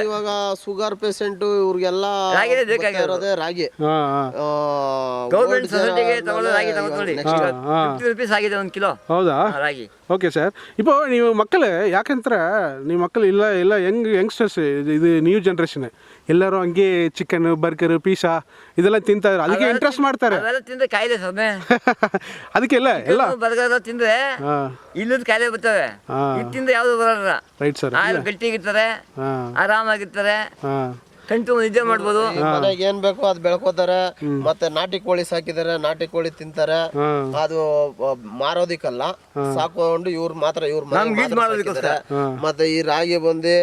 Speaker 3: ಇವಾಗ ಶುಗರ್ ಪೇಷಂಟ್ ಇವ್ರಿಗೆಲ್ಲ ಬೇಕಾಗಿರೋದೇ ರಾಗಿ.
Speaker 2: ಗೌರ್ಮೆಂಟ್ ಸೊಸೈಟಿಗೆ ತಗೊಳ್ಳೋ ರಾಗಿ ತಗೊಳ್ಳಿ. 50 ರೂಪೀಸ್ ಆಗಿದೆ 1 ಕಿಲೋ.
Speaker 1: ಹೌದಾ?
Speaker 2: ರಾಗಿ.
Speaker 1: Okay sir. இப்போ ನೀವು ಮಕ್ಕಳು ಯಾಕಂದ್ರೆ ನಿಮ್ಮ ಮಕ್ಕಳು ಇಲ್ಲ ಯಂಗ್ಸ್ಟರ್ಸ್, ಇದು ನ್ಯೂ ಜನ್ರೇಷನ್, ಎಲ್ಲರೂ ಹಂಗೆ ಚಿಕನ್, ಬರ್ಗರ್, ಪಿಜ್ಜಾ ಇದೆಲ್ಲ ತಿಂತಾರೆ, ಅದಕ್ಕೆ ಇಂಟ್ರೆಸ್ಟ್ ಮಾಡ್ತಾರೆ.
Speaker 2: ತಿಂದ್ರೆ ಕಾಯಿಲೆ ಸೊಮ್ಮೆ.
Speaker 1: ಅದಕ್ಕೆಲ್ಲ ಎಲ್ಲ
Speaker 2: ಬರ್ಗರ್ ತಿಂದ್ರೆ ಇಲ್ಲದ ಕಾಯಿಲೆ ಬರ್ತವೆ. ಇದು ತಿಂದ್ರೆ ಯಾವ್ದು ಬರಲ್ಲ.
Speaker 1: Right sir.
Speaker 2: ಗಟ್ಟಿಗಿರ್ತಾರೆ, ಆರಾಮಾಗಿರ್ತಾರೆ. ಟೆಂಟು ನಿದ್ದೆ ಮಾಡ್ಬೋದು.
Speaker 3: ಮನೆಗೆ ಏನ್ ಬೇಕೋ ಅದ್ ಬೆಳ್ಕೋತಾರೆ. ಮತ್ತೆ ನಾಟಿ ಕೋಳಿ ಸಾಕಿದ್ದಾರೆ, ನಾಟಿ ಕೋಳಿ ತಿಂತಾರೆ. ಅದು ಮಾರೋದಿಕ್ಕಲ್ಲ, ಸಾಕೊಂಡು ಇವ್ರು ಮಾತ್ರ ಸಾಕಿದ್ದಾರೆ. ಮತ್ತೆ ಈ ರಾಗಿ ಬಂದು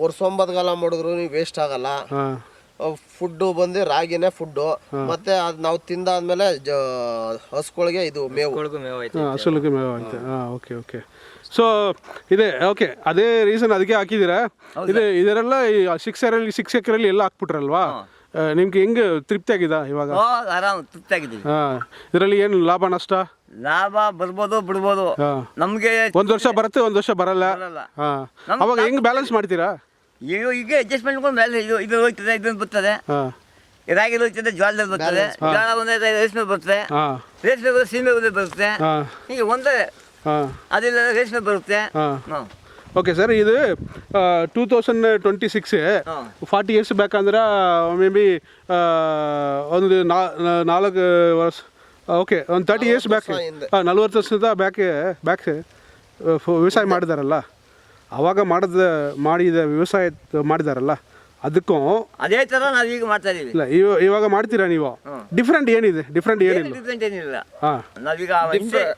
Speaker 3: ವರ್ಷೊಂಬತ್ಗಾಲ ಮಾಡಿದ್ರು ವೇಸ್ಟ್ ಆಗಲ್ಲ. ಫುಡ್ ಬಂದು ರಾಗಿನೇ ಫುಡ್. ಮತ್ತೆ ಅದ್ ನಾವು ತಿಂದಾದ್ಮೇಲೆ ಹಸುಗಳಿಗೆ ಇದು ಮೇವು.
Speaker 1: ಹಸುಗಳಿಗೆ ಮೇವು ಆಯ್ತು. Okay okay. ಸೊ ಇದೆ ಓಕೆ, ಅದೇ ರೀಸನ್ ಅದಕ್ಕೆ ಹಾಕಿದ್ದೀರಾ. ಇದರೆಲ್ಲ 6 ಎಕರೆಲ್ಲಿ ಎಲ್ಲ ಹಾಕ್ಬಿಟ್ರಲ್ವಾ? ನಿಮ್ಗೆ ಹೆಂಗೆ ತೃಪ್ತಿ ಆಗಿದೆ ಇವಾಗ?
Speaker 2: ಆರಾಮ್ ತೃಪ್ತಿ ಆಗಿದ್ದೀವಿ.
Speaker 1: ಇದರಲ್ಲಿ ಏನು ಲಾಭ ನಷ್ಟ?
Speaker 2: ಲಾಭ ಬರ್ಬೋದು ಬಿಡ್ಬೋದು. ನಮ್ಗೆ
Speaker 1: ಒಂದ್ ವರ್ಷ ಬರುತ್ತೆ, ಒಂದ್ ವರ್ಷ ಬರಲ್ಲ. ಅವಾಗ ಹೆಂಗ್ ಬ್ಯಾಲೆನ್ಸ್ ಮಾಡ್ತೀರಾ?
Speaker 2: ಈಗ ಅಡ್ಜಸ್ಟ್ಮೆಂಟ್ ಮೇಲೆ ಇದು ಹೋಗ್ತದೆ, ಇದೊಂದು ಬರ್ತದೆ, ರಾಗಿ ಹೋಗ್ತದೆ, ಜೋಳದಲ್ಲಿ ಬರ್ತದೆ, ಜೋಳ ಬಂದ್ರೆ ರೇಷ್ಮೆ ಬರ್ತದೆ, ರೇಷ್ಮೆ ಬಂದ್ರೆ ಸೀಮೆ ಬರುತ್ತೆ. ಹೀಗೆ ಒಂದೇ ಅದೆಲ್ಲ ರೇಷ್ಮೆ ಬರುತ್ತೆ.
Speaker 1: ಓಕೆ ಸರ್, ಇದು 2026 40 ಇಯರ್ಸ್ ಬ್ಯಾಕ್ ಅಂದ್ರೆ ಮೇ ಬಿ ಒಂದು 4 ವರ್ಷ, ಓಕೆ ಒಂದು 30 ಇಯರ್ಸ್ ಬ್ಯಾಕ್, 40 ವರ್ಷದ ಬ್ಯಾಕ್ ವ್ಯವಸಾಯ ಮಾಡಿದಾರಲ್ಲ, ಅವಾಗ ಮಾಡಿದ ವ್ಯವಸಾಯ ಮಾಡಿದಾರಲ್ಲ, ಅದಕ್ಕೂ
Speaker 2: ಅದೇ ಥರ ನಾವು ಈಗ ಮಾಡ್ತಾ ಇದೀವಿ.
Speaker 1: ಇಲ್ಲ ಇವಾಗ ಮಾಡ್ತೀರಾ ನೀವು? ಡಿಫ್ರೆಂಟ್ ಏನಿದೆ? ಡಿಫ್ರೆಂಟ್
Speaker 2: ಏನಿಲ್ಲ. ನಾವೀಗ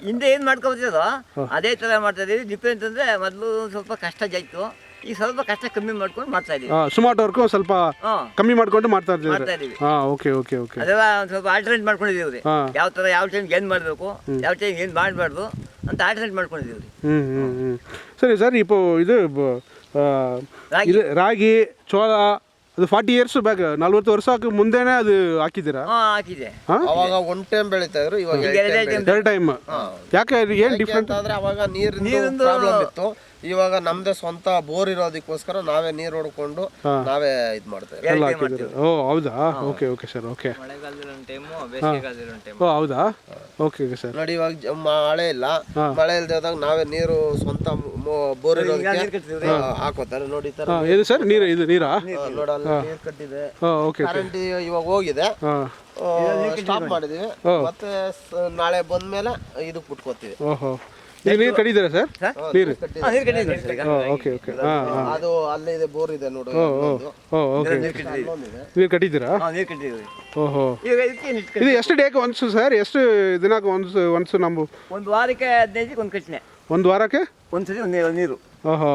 Speaker 2: ಹಿಂದೆ ಏನು ಮಾಡ್ಕೊತಿದ್ದೋ ಅದೇ ಥರ ಮಾಡ್ತಾ ಇದೀವಿ. ಡಿಫ್ರೆಂಟ್ ಅಂದರೆ ಮೊದಲು ಸ್ವಲ್ಪ ಕಷ್ಟ ಜಾಯ್ತು, ಈಗ ಸ್ವಲ್ಪ ಕಷ್ಟ ಕಮ್ಮಿ ಮಾಡ್ಕೊಂಡು ಮಾಡ್ತಾ ಇದೀವಿ.
Speaker 1: ಸುಮಾರು ವರ್ಕು ಸ್ವಲ್ಪ ಕಮ್ಮಿ ಮಾಡ್ಕೊಂಡು ಮಾಡ್ತಾ ಇದ್ದೀವಿ. Okay okay okay.
Speaker 2: ಅದೆಲ್ಲ ಒಂದು ಸ್ವಲ್ಪ ಆಲ್ಟರ್ನೇಟ್ ಮಾಡ್ಕೊಂಡಿದ್ದೀವಿ. ಯಾವ ಥರ ಯಾವ ಟೈಮ್ಗೆ ಏನು ಮಾಡಬೇಕು, ಯಾವ ಟೈಮ್ ಏನು ಮಾಡಬಾರ್ದು ಅಂತ ಆಲ್ಟರ್ನೇಟ್ ಮಾಡ್ಕೊಂಡಿದ್ದೀವಿ.
Speaker 1: ಸರಿ ಸರ್, ಇದು ರಾಗಿ ಜೋಳ ಅದು 40 ಇಯರ್ಸ್ ಬ್ಯಾಕ್, 40 ವರ್ಷಕ್ಕೆ ಮುಂದೆನೇ ಅದು ಹಾಕಿದ್ದೀರಾ?
Speaker 2: ಹಾಕಿದೆ.
Speaker 3: ಅವಾಗ ಒನ್ ಟೈಮ್ ಬೆಳೀತಾ ಇದ್ರು, ಇವಾಗ
Speaker 1: 2 ಟೈಮ್. ಯಾಕೆ ಏನು ಡಿಫ್ರೆಂಟ್
Speaker 3: ಅಂದ್ರೆ ಅವಾಗ ನೀರಿನ ಪ್ರಾಬ್ಲಮ್ ಇತ್ತು. ಇವಾಗ ನಮ್ದೇ ಸ್ವಂತ ಬೋರ್ ಇರೋದಕ್ಕೋಸ್ಕರ ನಾವೇ ನೀರು ಹೊಡ್ಕೊಂಡು ನಾವೇ ಇದ್ ಮಾಡ್ತೇವೆ.
Speaker 1: ಓ ಹೌದಾ? Okay okay sir. ಓಕೆ. ಓ ಹೌದಾ? Okay okay sir.
Speaker 3: ನೋಡಿ ಇವಾಗ ಮಳೆ ಇಲ್ಲ, ಮಳೆ ಇಲ್ದಾಗ ನಾವೇ ನೀರು ಸ್ವಂತ ಬೋರ್ ಇರೋದಕ್ಕೆ ಹಾಕೋತಾರೆ. ನೋಡಿ
Speaker 1: ಇದು ಸರ್ ನೀರು, ಇದು ನೀರಾ?
Speaker 3: ನೋಡಲ್ಲ ನೀರು ಕಟ್ಟಿದೆ,
Speaker 1: ಓಕೆ.
Speaker 3: ಕರೆಂಟ್ ಇವಾಗ ಹೋಗಿದೆ, ಸ್ಟಾಪ್ ಮಾಡಿದೀವಿ. ಮತ್ತೆ ನಾಳೆ ಬಂದ್ಮೇಲೆ ಇದಕ್ಕೆ ಬಿಟ್ಕೋತೀವಿ.
Speaker 1: ಓಹೋ, ಈಗ ನೀರು ಕಟ್ಟಿದ್ದೀರಾ ಸರ್? ನೀರು ಓಕೆ ಓಕೆ.
Speaker 3: ಅದು ಅಲ್ಲೇ ಇದೆ, ಬೋರ್ ಇದೆ ನೋಡಿ.
Speaker 1: ಓಕೆ, ನೀರು ಕಟ್ಟಿದ್ದೀರಾ? ಓಹೋ, ಇದು ಎಷ್ಟು ಡೇಗೆ ಒನ್ಸು ಸರ್? ಎಷ್ಟು ದಿನಕ್ಕೆ ಒನ್ಸು? ನಮ್ಮ
Speaker 2: ಒಂದು ವಾರಕ್ಕೆ 15 ಒಂದು ಕಟ್ಟಿನೆ.
Speaker 1: ಒಂದು ವಾರಕ್ಕೆ
Speaker 2: ಒಂದ್ಸತಿ ನೀರು.
Speaker 1: ಓಹೋ,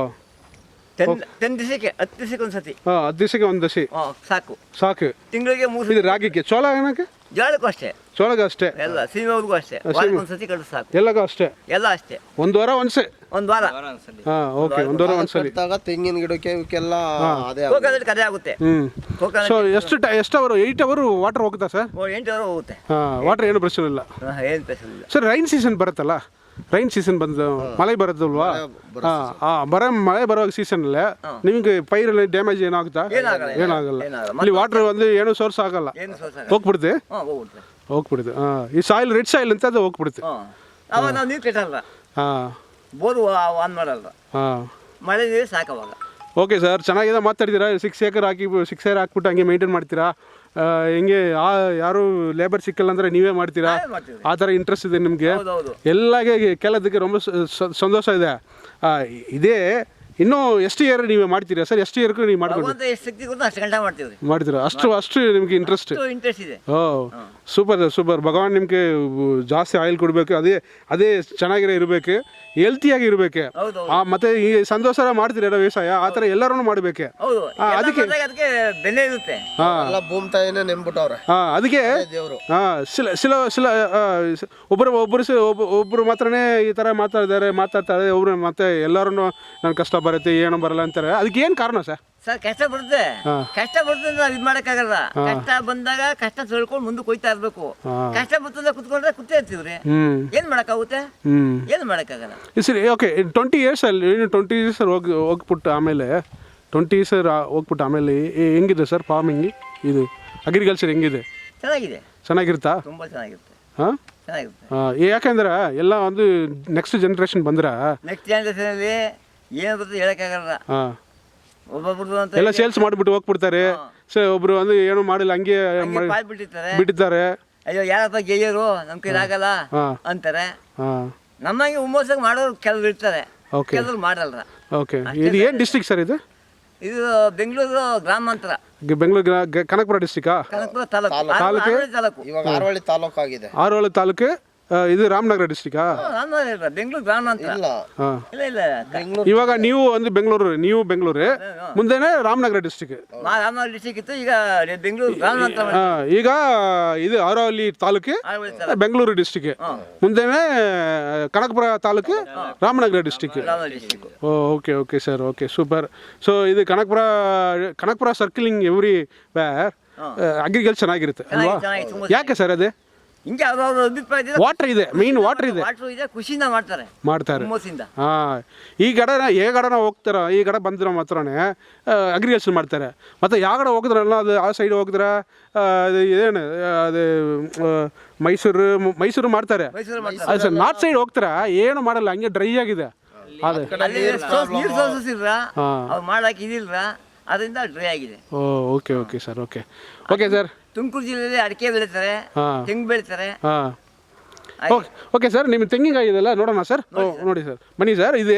Speaker 2: 10 ದಿವಸಕ್ಕೆ 10 ದಿವಸಕ್ಕೆ ಒಂದ್ಸತಿ.
Speaker 1: 10 ದಿವಸಕ್ಕೆ ಒಂದು ದಸಿ ಸಾಕು.
Speaker 2: ತಿಂಗಳಿಗೆ 3
Speaker 1: ಇದು ರಾಗಿಗೆ. ಜೋಳ ಏನಕ್ಕೆ?
Speaker 2: ಜೋಳಕ್ಕೂ ಅಷ್ಟೇ,
Speaker 1: ಜೋಳಗೂ ಅಷ್ಟೇ,
Speaker 2: ಎಲ್ಲ ಸೀಮೆವರೆಗೂ ಅಷ್ಟೇ. ಒಂದ್ಸತಿ ಕಟ್ಟು ಸಾಕು.
Speaker 1: ಎಲ್ಲಗೂ ಅಷ್ಟೇ,
Speaker 2: ಎಲ್ಲ ಅಷ್ಟೇ.
Speaker 1: ಒಂದು ವಾರ ಒಂದ್ಸೆ.
Speaker 2: ಒಂದು ವಾರ.
Speaker 1: ಓಕೆ, ಒಂದು ವಾರ ಒಂದ್ಸಲಿ.
Speaker 3: ತೆಂಗಿನ ಗಿಡಕ್ಕೆ ಇವಕ್ಕೆಲ್ಲ ಅದೇ
Speaker 2: ಕದೆ ಆಗುತ್ತೆ.
Speaker 1: ಸೊ ಎಷ್ಟು ಅವರು 8 ಅವರು ವಾಟರ್ ಹೋಗುತ್ತಾ ಸರ್?
Speaker 2: 8 ಅವರ್ ಹೋಗುತ್ತೆ.
Speaker 1: ವಾಟರ್ ಏನು ಪ್ರಶ್ನೆ ಇಲ್ಲ.
Speaker 2: ಏನು ಪ್ರಶ್ನೆ ಇಲ್ಲ
Speaker 1: ಸರ್. ರೈನ್ ಸೀಸನ್ ಬರುತ್ತಲ್ಲ, ರೈನ್ ಸೀಸನ್ ಬಂದು ಮಳೆ ಬರುತ್ತಲ್ವಾ? ಮಳೆ ಬರೋ ಸೀಸನ್ನಲ್ಲಿ ನಿಮಗೆ ಪೈರಲ್ಲಿ ಡ್ಯಾಮೇಜ್ ಏನಾಗುತ್ತಾ? ಏನಾಗಲ್ಲ. ಅಲ್ಲಿ ವಾಟರ್ ಒಂದು ಏನು ಸೋರ್ಸ್ ಆಗಲ್ಲ, ಹೋಗ್ಬಿಡುತ್ತೆ. ಈ ಸಾಯಿಲ್ ರೆಡ್ ಸಾಯಿಲ್ ಅಂತ ಅದು ಹೋಗ್ಬಿಡುತ್ತೆ.
Speaker 2: ಅವಾಗ ನಾವು ನೀರು ಕಟ್ಟಲ್ಲ, ಬೋರು ಆನ್ ಮಾಡಲ್ಲ, ಮಳೆ ನೀರು ಸಾಕವಾಗ.
Speaker 1: ಓಕೆ ಸರ್, ಚೆನ್ನಾಗಿದೆ ಮಾತಾಡ್ತೀರಾ. 6 ಎಕರ್ ಹಾಕ್ಬಿಟ್ಟು ಹಂಗೆ ಮೇಂಟೈನ್ ಮಾಡ್ತೀರಾ. ಹೆಂಗೆ ಯಾರು ಲೇಬರ್ ಸಿಕ್ಕಲ್ಲ ಅಂದರೆ ನೀವೇ ಮಾಡ್ತೀರಾ? ಆ ಥರ ಇಂಟ್ರೆಸ್ಟ್ ಇದೆ ನಿಮಗೆ. ಎಲ್ಲಗೆ ಕೆಲದಕ್ಕೆ ತುಂಬ ಸಂತೋಷ ಇದೆ. ಇದೇ ಇನ್ನೂ ಎಷ್ಟು ಇಯರ್ ನೀವೇ ಮಾಡ್ತೀರಾ ಸರ್? ಎಷ್ಟು ಇಯರ್ಗೂ ನೀವು ಮಾಡ್ತೀರಾ? ಅಷ್ಟು ನಿಮಗೆ ಇಂಟ್ರೆಸ್ಟ್
Speaker 2: ಇದೆ.
Speaker 1: ಓ ಸೂಪರ್. ಭಗವಾನ್ ನಿಮಗೆ ಜಾಸ್ತಿ ಆಯಿಲ್ ಕೊಡಬೇಕು, ಅದೇ ಚೆನ್ನಾಗಿರೋ ಇರಬೇಕು, ಹೆಲ್ತಿಯಾಗಿ ಇರಬೇಕು. ಮತ್ತೆ ಈ ಸಂತೋಷ ಮಾಡ್ತೀರ ವ್ಯವಸಾಯ, ಆ ಥರ ಎಲ್ಲರೂ ಮಾಡಬೇಕು. ಅದಕ್ಕೆ
Speaker 2: ಬೆಲೆ ಇರುತ್ತೆ.
Speaker 3: ಭೂಮಿ ತಾಯಿನೇ ನೆನ್ಬಿಟ್ಟವ್ರೆ.
Speaker 1: ಅದಕ್ಕೆ ಒಬ್ಬರು ಮಾತ್ರನೇ ಈ ಥರ ಮಾತಾಡ್ತಾರೆ, ಒಬ್ರು ಮತ್ತೆ ಎಲ್ಲರೂ ನನ್ನ ಕಷ್ಟ ಬರುತ್ತೆ ಏನು ಬರಲ್ಲ ಅಂತಾರೆ. ಅದಕ್ಕೆ ಏನು ಕಾರಣ ಸರ್?
Speaker 2: ಕಷ್ಟ ಬರುತ್ತೆ ನಾವು ಇದು ಮಾಡೋಕ್ಕಾಗಲ್ಲ. ಕಷ್ಟ ಬಂದಾಗ ಕಷ್ಟ ತೊಳ್ಕೊಂಡು ಮುಂದಕ್ಕೆ ಹೋಯ್ತಾ ಇರ್ಬೇಕು. ಕಷ್ಟ ಬರ್ತಂದ್ರೆ ಕುತ್ಕೊಂಡ್ರೆ ಕೂತೇ ಇರ್ತೀವ್ರಿ, ಏನ್ ಮಾಡಕ್ಕಾಗುತ್ತೆ? ಏನು ಮಾಡಕ್ಕಾಗಲ್ಲ.
Speaker 1: ಸರಿ, ಓಕೆ. 20 ಇಯರ್ಸ್ ಅಲ್ಲಿ 20 ಇಯರ್ಸ್ ಹೋಗ್ಬಿಟ್ಟು ಆಮೇಲೆ 20 ಇಯರ್ಸ್ ಹೋಗ್ಬಿಟ್ಟು ಆಮೇಲೆ ಹೆಂಗಿದೆ ಸರ್ ಫಾರ್ಮಿಂಗ್? ಇದು ಅಗ್ರಿಕಲ್ಚರ್ ಹೆಂಗಿದೆ? ಚೆನ್ನಾಗಿರುತ್ತಾ?
Speaker 2: ತುಂಬಾ ಚೆನ್ನಾಗಿರುತ್ತೆ.
Speaker 1: ಯಾಕಂದ್ರೆ ಎಲ್ಲ ಒಂದು ನೆಕ್ಸ್ಟ್ ಜನರೇಷನ್ ಬಂದ್ರೆ
Speaker 2: ಏನು ಬರ್ತದೆ ಹೇಳಕ್ಕಾಗಲ್ಲ. ಒಬ್ಬೊಬ್ರು ಅಂತ
Speaker 1: ಎಲ್ಲ ಸೇಲ್ಸ್ ಮಾಡಿಬಿಟ್ಟು ಹೋಗ್ಬಿಡ್ತಾರೆ. ಒಬ್ರು ಒಂದು ಏನು ಮಾಡಿಲ್ಲ ಹಂಗೆ ಬಿಟ್ಟಿದ್ದಾರೆ.
Speaker 2: ಅಯ್ಯೋ ಯಾರಪ್ಪ ಗೆಯ್ಯರು ನಮ್ ಕೈಲಾಗಲ್ಲ ಅಂತಾರೆ. ನಮ್ಮಂಗೆ ಹುಮ್ಮಸ್ಸಾಗಿ ಮಾಡೋರು ಕೆಲವ್ರು ಇರ್ತಾರೆ, ಕೆಲವ್ರು ಮಾಡಲ್ಲ.
Speaker 1: ಓಕೆ. ಇದು ಏನು ಡಿಸ್ಟ್ರಿಕ್ಟ್ ಸರ್? ಇದು
Speaker 2: ಇದು ಬೆಂಗಳೂರು ಗ್ರಾಮಾಂತರ,
Speaker 1: ಬೆಂಗಳೂರು ಕನಕಪುರ ಡಿಸ್ಟಿಕಾ?
Speaker 2: ಕನಕಪುರ ತಾಲೂಕು, ಆರೋಳಿ ತಾಲೂಕು.
Speaker 3: ಇವಾಗ ಆರೋಳಿ ತಾಲೂಕು ಆಗಿದೆ.
Speaker 1: ಆರೋಳಿ ತಾಲೂಕು. ಇದು ರಾಮನಗರ ಡಿಸ್ಟಿಕಾ?
Speaker 2: ಬೆಂಗಳೂರು ಗ್ರಾಮಾಂತರ.
Speaker 3: ಇಲ್ಲ
Speaker 2: ಇಲ್ಲ ಇಲ್ಲ
Speaker 1: ಇವಾಗ ನೀವು ಒಂದು ನೀವು ಬೆಂಗಳೂರು ಮುಂದೆನೆ ರಾಮನಗರ ಡಿಸ್ಟಿಕ್.
Speaker 2: ರಾಮನಗರ ಡಿಸ್ಟಿಕ್ ಇತ್ತು, ಈಗ ಬೆಂಗಳೂರು ಗ್ರಾಮಾಂತರ.
Speaker 1: ಈಗ ಇದು ಆರೋಲಿ ತಾಲೂಕು ಬೆಂಗಳೂರು ಡಿಸ್ಟಿಕ್, ಮುಂದೆನೆ Kanakapura taluk Ramanagara district. Okay okay sir, okay super. So ಇದು Kanakapura circling everywhere agriculture ಚೆನ್ನಾಗಿರುತ್ತೆ ಅಲ್ವಾ? ಯಾಕೆ ಸರ್ ಅದೇ?
Speaker 2: ಹಿಂಗೆ ಅವ್ರವ್ರ ಅಭಿಪ್ರಾಯ.
Speaker 1: ವಾಟರ್ ಇದೆ, ಮೇನ್ ವಾಟರ್ ಇದೆ,
Speaker 2: ಖುಷಿಯಿಂದ ಮಾಡ್ತಾರೆ.
Speaker 1: ಹಾಂ. ಈ ಕಡೆ ಹೋಗ್ತಾರ, ಈ ಕಡೆ ಬಂದ್ರೆ ಮಾತ್ರನೇ ಅಗ್ರಿಕಲ್ಚರ್ ಮಾಡ್ತಾರೆ. ಮತ್ತು ಯಾವ ಕಡೆ ಹೋಗಿದ್ರಲ್ಲ ಅದು ಆ ಸೈಡ್ ಹೋಗಿದ್ರೆ ಏನು ಅದು ಮೈಸೂರು ಮಾಡ್ತಾರೆ. ಅದು ಸರ್ ನಾರ್ತ್ ಸೈಡ್ ಹೋಗ್ತಾರ ಏನು ಮಾಡಲ್ಲ, ಹಂಗೆ ಡ್ರೈ ಆಗಿದೆ.
Speaker 2: ನೀರು ಸೋರ್ಸಸ್ ಇಲ್ರ, ಅವ್ರು ಮಾಡಕ್ಕೆ ಇದಿಲ್ರ, ಅದರಿಂದ ಡ್ರೈ ಆಗಿದೆ.
Speaker 1: Okay okay sir, okay okay sir.
Speaker 2: Tumakuru ಜಿಲ್ಲೆಯಲ್ಲಿ ಅಡಿಕೆ ಬೆಳೀತಾರೆ, ತೆಂಗು ಬೆಳೀತಾರೆ.
Speaker 1: ಓಕೆ ಸರ್, ನಿಮ್ಮ ತೆಂಗಿನಕಾಯಿ ಇದೆಲ್ಲ ನೋಡೋಣ ಸರ್. ನೋಡಿ ಸರ್, ಬನ್ನಿ ಸರ್. ಇದು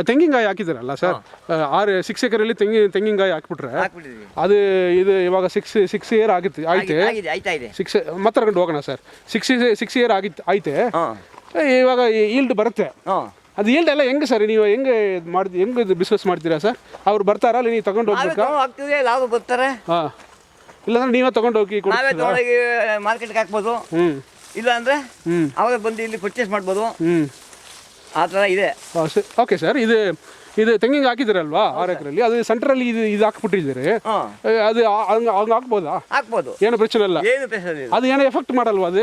Speaker 1: ತೆಂಗಿನಕಾಯಿ ಹಾಕಿದ್ದೀರಲ್ಲ ಸರ್, 6 ಎಕರೆಯಲ್ಲಿ ತೆಂಗಿನಕಾಯಿ ಹಾಕ್ಬಿಟ್ರೆ ಅದು ಇದು ಇವಾಗ 6 ಇಯರ್ ಆಯ್ತು. 6 ಮತ್ತೆ ಹೋಗೋಣ ಸರ್. 6 ಇಯರ್ ಆಯ್ತೆ. ಇವಾಗ ಈಲ್ಡ್ ಬರುತ್ತೆ. ಅದು ಈಲ್ಡ್ ಎಲ್ಲ ಹೆಂಗೆ ಸರ್, ನೀವು ಹೆಂಗೆ ಬಿಸ್ನೆಸ್ ಮಾಡ್ತೀರಾ ಸರ್? ಅವ್ರು ಬರ್ತಾರಾ, ಅಲ್ಲಿ ನೀವು ತಗೊಂಡು ಹೋಗ್ಬೇಕಾ?
Speaker 2: ಲಾಭ ಬರ್ತಾರೆ.
Speaker 1: ಹಾಂ, ಇಲ್ಲಾಂದ್ರೆ ನೀವೇ ತಗೊಂಡು ಹೋಗಿ
Speaker 2: ಮಾರ್ಕೆಟ್ಗೆ ಹಾಕ್ಬೋದು. ಇಲ್ಲ ಅಂದ್ರೆ ಅವರೇ ಬಂದು ಇಲ್ಲಿ ಪರ್ಚೇಸ್ ಮಾಡ್ಬೋದು. ಆ ಥರ ಇದೆ.
Speaker 1: Okay sir. ಇದು ತೆಂಗಿನ ಹಾಕಿದಿರಲ್ವಾ 6 ಎಕರೆಯಲ್ಲಿ, ಅದು ಸೆಂಟ್ರಲ್ಲಿ ಇದು ಹಾಕ್ಬಿಟ್ಟಿದ್ದೀರಿ, ಅದು ಹಂಗೆ ಹಾಕ್ಬೋದಾ?
Speaker 2: ಹಾಕ್ಬೋದು,
Speaker 1: ಏನು ಪ್ರಶ್ನೆ ಇಲ್ಲ. ಅದು ಏನೋ ಎಫೆಕ್ಟ್ ಮಾಡಲ್ವಾ? ಅದು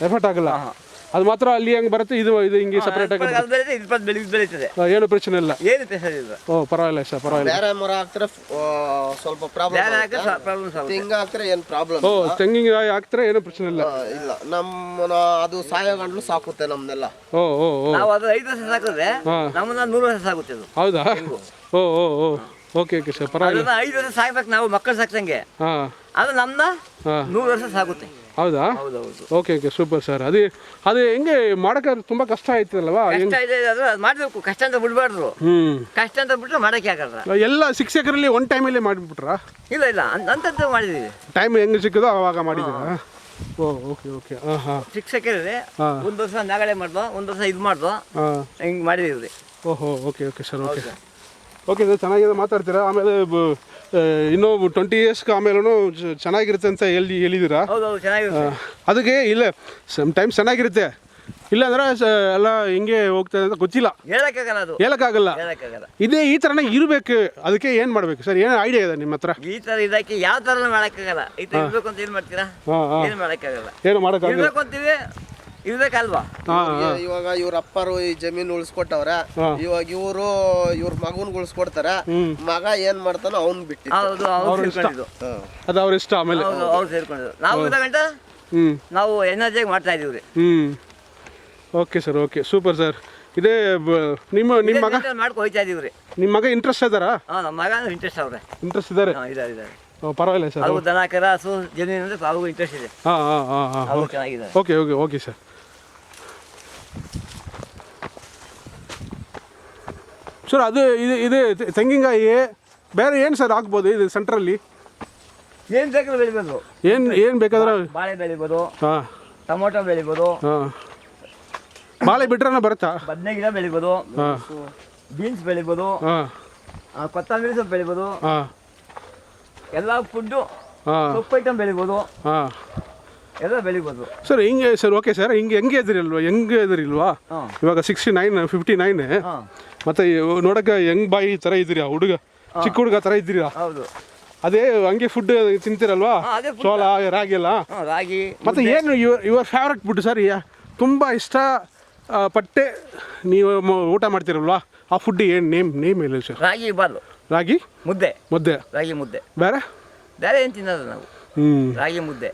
Speaker 1: ಎಫೆಕ್ಟ್ ಆಗಲ್ಲ. ಅದು ಮಾತ್ರ ಅಲ್ಲಿ ಹೆಂಗೆ ಬರುತ್ತೆ, ಇದು ಹಿಂಗೆ ಸಪ್ರೇಟ್ ಆಗಿ
Speaker 2: ಬೆಳೀತದೆ.
Speaker 1: ಏನು ಪ್ರಶ್ನೆ ಇಲ್ಲ.
Speaker 2: ಏನು ಪ್ರಶ್ನೆ ಇಲ್ಲ.
Speaker 1: ಪರವಾಗಿಲ್ಲ ಸರ್, ಪರವಾಗಿಲ್ಲ.
Speaker 3: ಬೇರೆ ಮರ ಹಾಕ್ತಾರೆ ಸ್ವಲ್ಪ ಪ್ರಾಬ್ಲಮ್, ತೆಂಗು ಹಾಕ್ತಾರೆ ಏನು ಪ್ರಾಬ್ಲಮ್.
Speaker 1: ತೆಂಗಿನಕಾಯಿ ಹಾಕ್ತಾರೆ ಏನು ಪ್ರಶ್ನೆ ಇಲ್ಲ.
Speaker 3: ಇಲ್ಲ, ನಮ್ಮ ಅದು ಸಾಯೋಗಂಡ್ಲು ಸಾಕುತ್ತೆ ನಮ್ನೆಲ್ಲ.
Speaker 2: ನಾವು ಅದು 5 ವರ್ಷ ಸಾಕಿದ್ರೆ ನಮ್ಮನ್ನ 100 ವರ್ಷ ಸಾಗುತ್ತೆ.
Speaker 1: ಹೌದಾ? ಓಕೆ ಓಕೆ ಸರ್, ಪರವಾಗಿಲ್ಲ.
Speaker 2: 5 ವರ್ಷ ಸಾಕ್ಬೇಕು ನಾವು, ಮಕ್ಕಳು ಸಾಕ್ತಂಗೆ. ಅದು ನಮ್ಮನ್ನ 100 ವರ್ಷ ಸಾಗುತ್ತೆ.
Speaker 1: ಹೌದಾ? Okay okay super sir. ಅದು ಹೆಂಗೆ ಮಾಡಕ್ಕೆ ತುಂಬ ಕಷ್ಟ ಆಯ್ತಲ್ವಾ?
Speaker 2: ಮಾಡಬೇಕು, ಕಷ್ಟ ಅಂತ ಬಿಡ್ಬಾರ್ದು. ಕಷ್ಟ ಅಂತ ಬಿಟ್ರೆ ಮಾಡಕ್ಕೆ ಆಗಲ್ಲ.
Speaker 1: ಎಲ್ಲ 6 ಎಕರೆಲ್ಲಿ ಒಂದು ಟೈಮಲ್ಲಿ ಮಾಡಿಬಿಟ್ರಾ?
Speaker 2: ಇಲ್ಲ ಇಲ್ಲ, ಅಂತದ್ದು ಮಾಡಿದ್ದೀವಿ.
Speaker 1: ಟೈಮ್ ಹೆಂಗೆ ಸಿಕ್ಕಿದೋ ಅವಾಗ ಮಾಡಿದ್ದೀರಾ? Okay okay. ಹಾಂ, 6
Speaker 2: ಎಕರೆ ಒಂದು ವರ್ಷ ನಾಗಳೆ ಮಾಡ್ದೋ, ಒಂದು ವರ್ಷ ಇದು ಮಾಡ್ದೋ, ಹಿಂಗೆ ಮಾಡಿದ್ದೀವಿ.
Speaker 1: ಓಹೋ, okay okay sir, okay okay sir. ಚೆನ್ನಾಗಿದೆ, ಮಾತಾಡ್ತೀರಾ. ಆಮೇಲೆ ಇನ್ನೂ 20 ಇಯರ್ಸ್ಗೆ ಆಮೇಲೂ ಚೆನ್ನಾಗಿರುತ್ತೆ ಅಂತ ಹೇಳಿದ್ದೀರಾ? ಅದಕ್ಕೆ ಇಲ್ಲ, ಸಮ್ಟೈಮ್ಸ್ ಚೆನ್ನಾಗಿರುತ್ತೆ, ಇಲ್ಲಾಂದ್ರೆ ಎಲ್ಲ ಹಿಂಗೆ ಹೋಗ್ತದೆ ಅಂತ ಗೊತ್ತಿಲ್ಲ, ಹೇಳಕ್ಕಾಗಲ್ಲ. ಈ ಥರನೇ ಇರಬೇಕು. ಅದಕ್ಕೆ ಏನು ಮಾಡಬೇಕು ಸರ್? ಏನು ಐಡಿಯಾ ಇದೆ ನಿಮ್ಮ ಹತ್ರ?
Speaker 2: ಈ ಥರ ಇದಕ್ಕೆ ಯಾವ ಥರ ಮಾಡೋಕ್ಕಾಗಲ್ಲ. ಈ ಥರ ಇರಬೇಕು ಅಂತ ಏನು ಮಾಡ್ತೀರಾ? ಏನು ಮಾಡೋಕ್ಕಾಗಲ್ಲ.
Speaker 1: ಏನು ಮಾಡೋಕ್ಕಾಗಲ್ಲ
Speaker 2: ಅಂತೀವಿ, ಇರ್ಬೇಕಲ್ವಾ?
Speaker 3: ಇವಾಗ ಇವ್ರ ಅಪ್ಪರು ಈ ಜಮೀನು ಉಳಿಸ್ಕೊಟ್ಟವ್ರೆ, ಇವಾಗ ಇವ್ರ ಮಗನ್ ಉಳಿಸ್ಕೊಡ್ತಾರೆ. ಮಗ ಏನ್ ಮಾಡ್ತಾನೋ ಅವ್ನ್ ಬಿಟ್ಟು
Speaker 2: ಅದು
Speaker 1: ಅವ್ರ ಇಷ್ಟ. ಆಮೇಲೆ
Speaker 2: ಅವ್ರು ಸೇರ್ಕೊಂಡಿದ್ರು. ನಾವು ಎನರ್ಜಿಯಾಗಿ ಮಾಡ್ತಾ ಇದೀವಿ.
Speaker 1: Okay sir, okay super sir. ಇದೇ ನಿಮ್ಮ ಮಗ
Speaker 2: ಮಾಡ್ಕೊ ಹೋಯ್ತಾ ಇದೀವ್ರಿ.
Speaker 1: ನಿಮ್ಮ ಮಗ ಇಂಟ್ರೆಸ್ಟ್ ಇದ್ದಾರಾ?
Speaker 2: ನಮ್ಮ ಮಗ ಇಂಟ್ರೆಸ್ಟ್
Speaker 1: ಇದ್ದಾರೆ. ಪರವಾಗಿಲ್ಲ ಸರ್.
Speaker 2: ಅವ್ರು ದನ ಕರ ಹಸು ಜಮೀನು ಅಂದ್ರೆ ಅವ್ರಿಗೂ ಇಂಟ್ರೆಸ್ಟ್ ಇದೆ. ಚೆನ್ನಾಗಿದೆ.
Speaker 1: Okay okay okay sir. Sir ಅದು ಇದು ತೆಂಗಿನಕಾಯಿ ಬೇರೆ ಏನು ಸರ್ ಹಾಕ್ಬೋದು ಇದು ಸೆಂಟ್ರಲ್ಲಿ?
Speaker 2: ಏನು ಬೇಕಾದ್ರೂ ಬೆಳಿಬೋದು.
Speaker 1: ಏನು ಬೇಕಾದ್ರೆ
Speaker 2: ಬಾಳೆ ಬೆಳಿಬೋದು, ಟೊಮೊಟೊ ಬೆಳಿಬೋದು.
Speaker 1: ಬಾಳೆ ಬಿಟ್ರೆ ಬರುತ್ತಾ?
Speaker 2: ಬದನೆ ಗಿಡ ಬೆಳಿಬೋದು, ಬೀನ್ಸ್ ಬೆಳಿಬೋದು, ಕೊತ್ತಂಬರಿ ಸೊಪ್ಪು ಬೆಳಿಬೋದು, ಎಲ್ಲ ಫುಡ್ಡು ಸೊಪ್ಪು ಐಟಮ್ ಬೆಳಿಬೋದು, ಎಲ್ಲ ಬೆಳಿಬೋದು
Speaker 1: ಸರ್. ಹಿಂಗೆ ಸರ್, ಓಕೆ ಸರ್. ಹೆಂಗೆ ಎದಿರಿಲ್ವಾ? ಇವಾಗ 69, 59 ಮತ್ತೆ ನೋಡಕ್ಕೆ ಹೆಂಗ್ ಬಾಯಿ ಥರ ಇದ್ದೀರಾ? ಹುಡುಗ, ಚಿಕ್ಕ ಹುಡುಗ ಥರ ಇದ್ದೀರಾ?
Speaker 2: ಹೌದು.
Speaker 1: ಅದೇ ಹಂಗೆ ಫುಡ್ ತಿಂತೀರಲ್ವಾ? ಚೋಳ, ರಾಗಿ ಎಲ್ಲ.
Speaker 2: ರಾಗಿ
Speaker 1: ಮತ್ತೆ ಏನು ಯುವರ್ ಫೇವ್ರೆಟ್ ಫುಡ್ ಸರ್? ತುಂಬ ಇಷ್ಟ ಪಟ್ಟೆ ನೀವು ಊಟ ಮಾಡ್ತೀರಲ್ವಾ, ಆ ಫುಡ್ ಏನು ನೇಮ್ ಇಲ್ಲ ಸರ್?
Speaker 2: ರಾಗಿ ಬಾಲು,
Speaker 1: ರಾಗಿ
Speaker 2: ಮುದ್ದೆ.
Speaker 1: ರಾಗಿ
Speaker 2: ಮುದ್ದೆ.
Speaker 1: ಬೇರೆ
Speaker 2: ಏನು ತಿನ್ನೋದು ನಾವು? ರಾಗಿ ಮುದ್ದೆ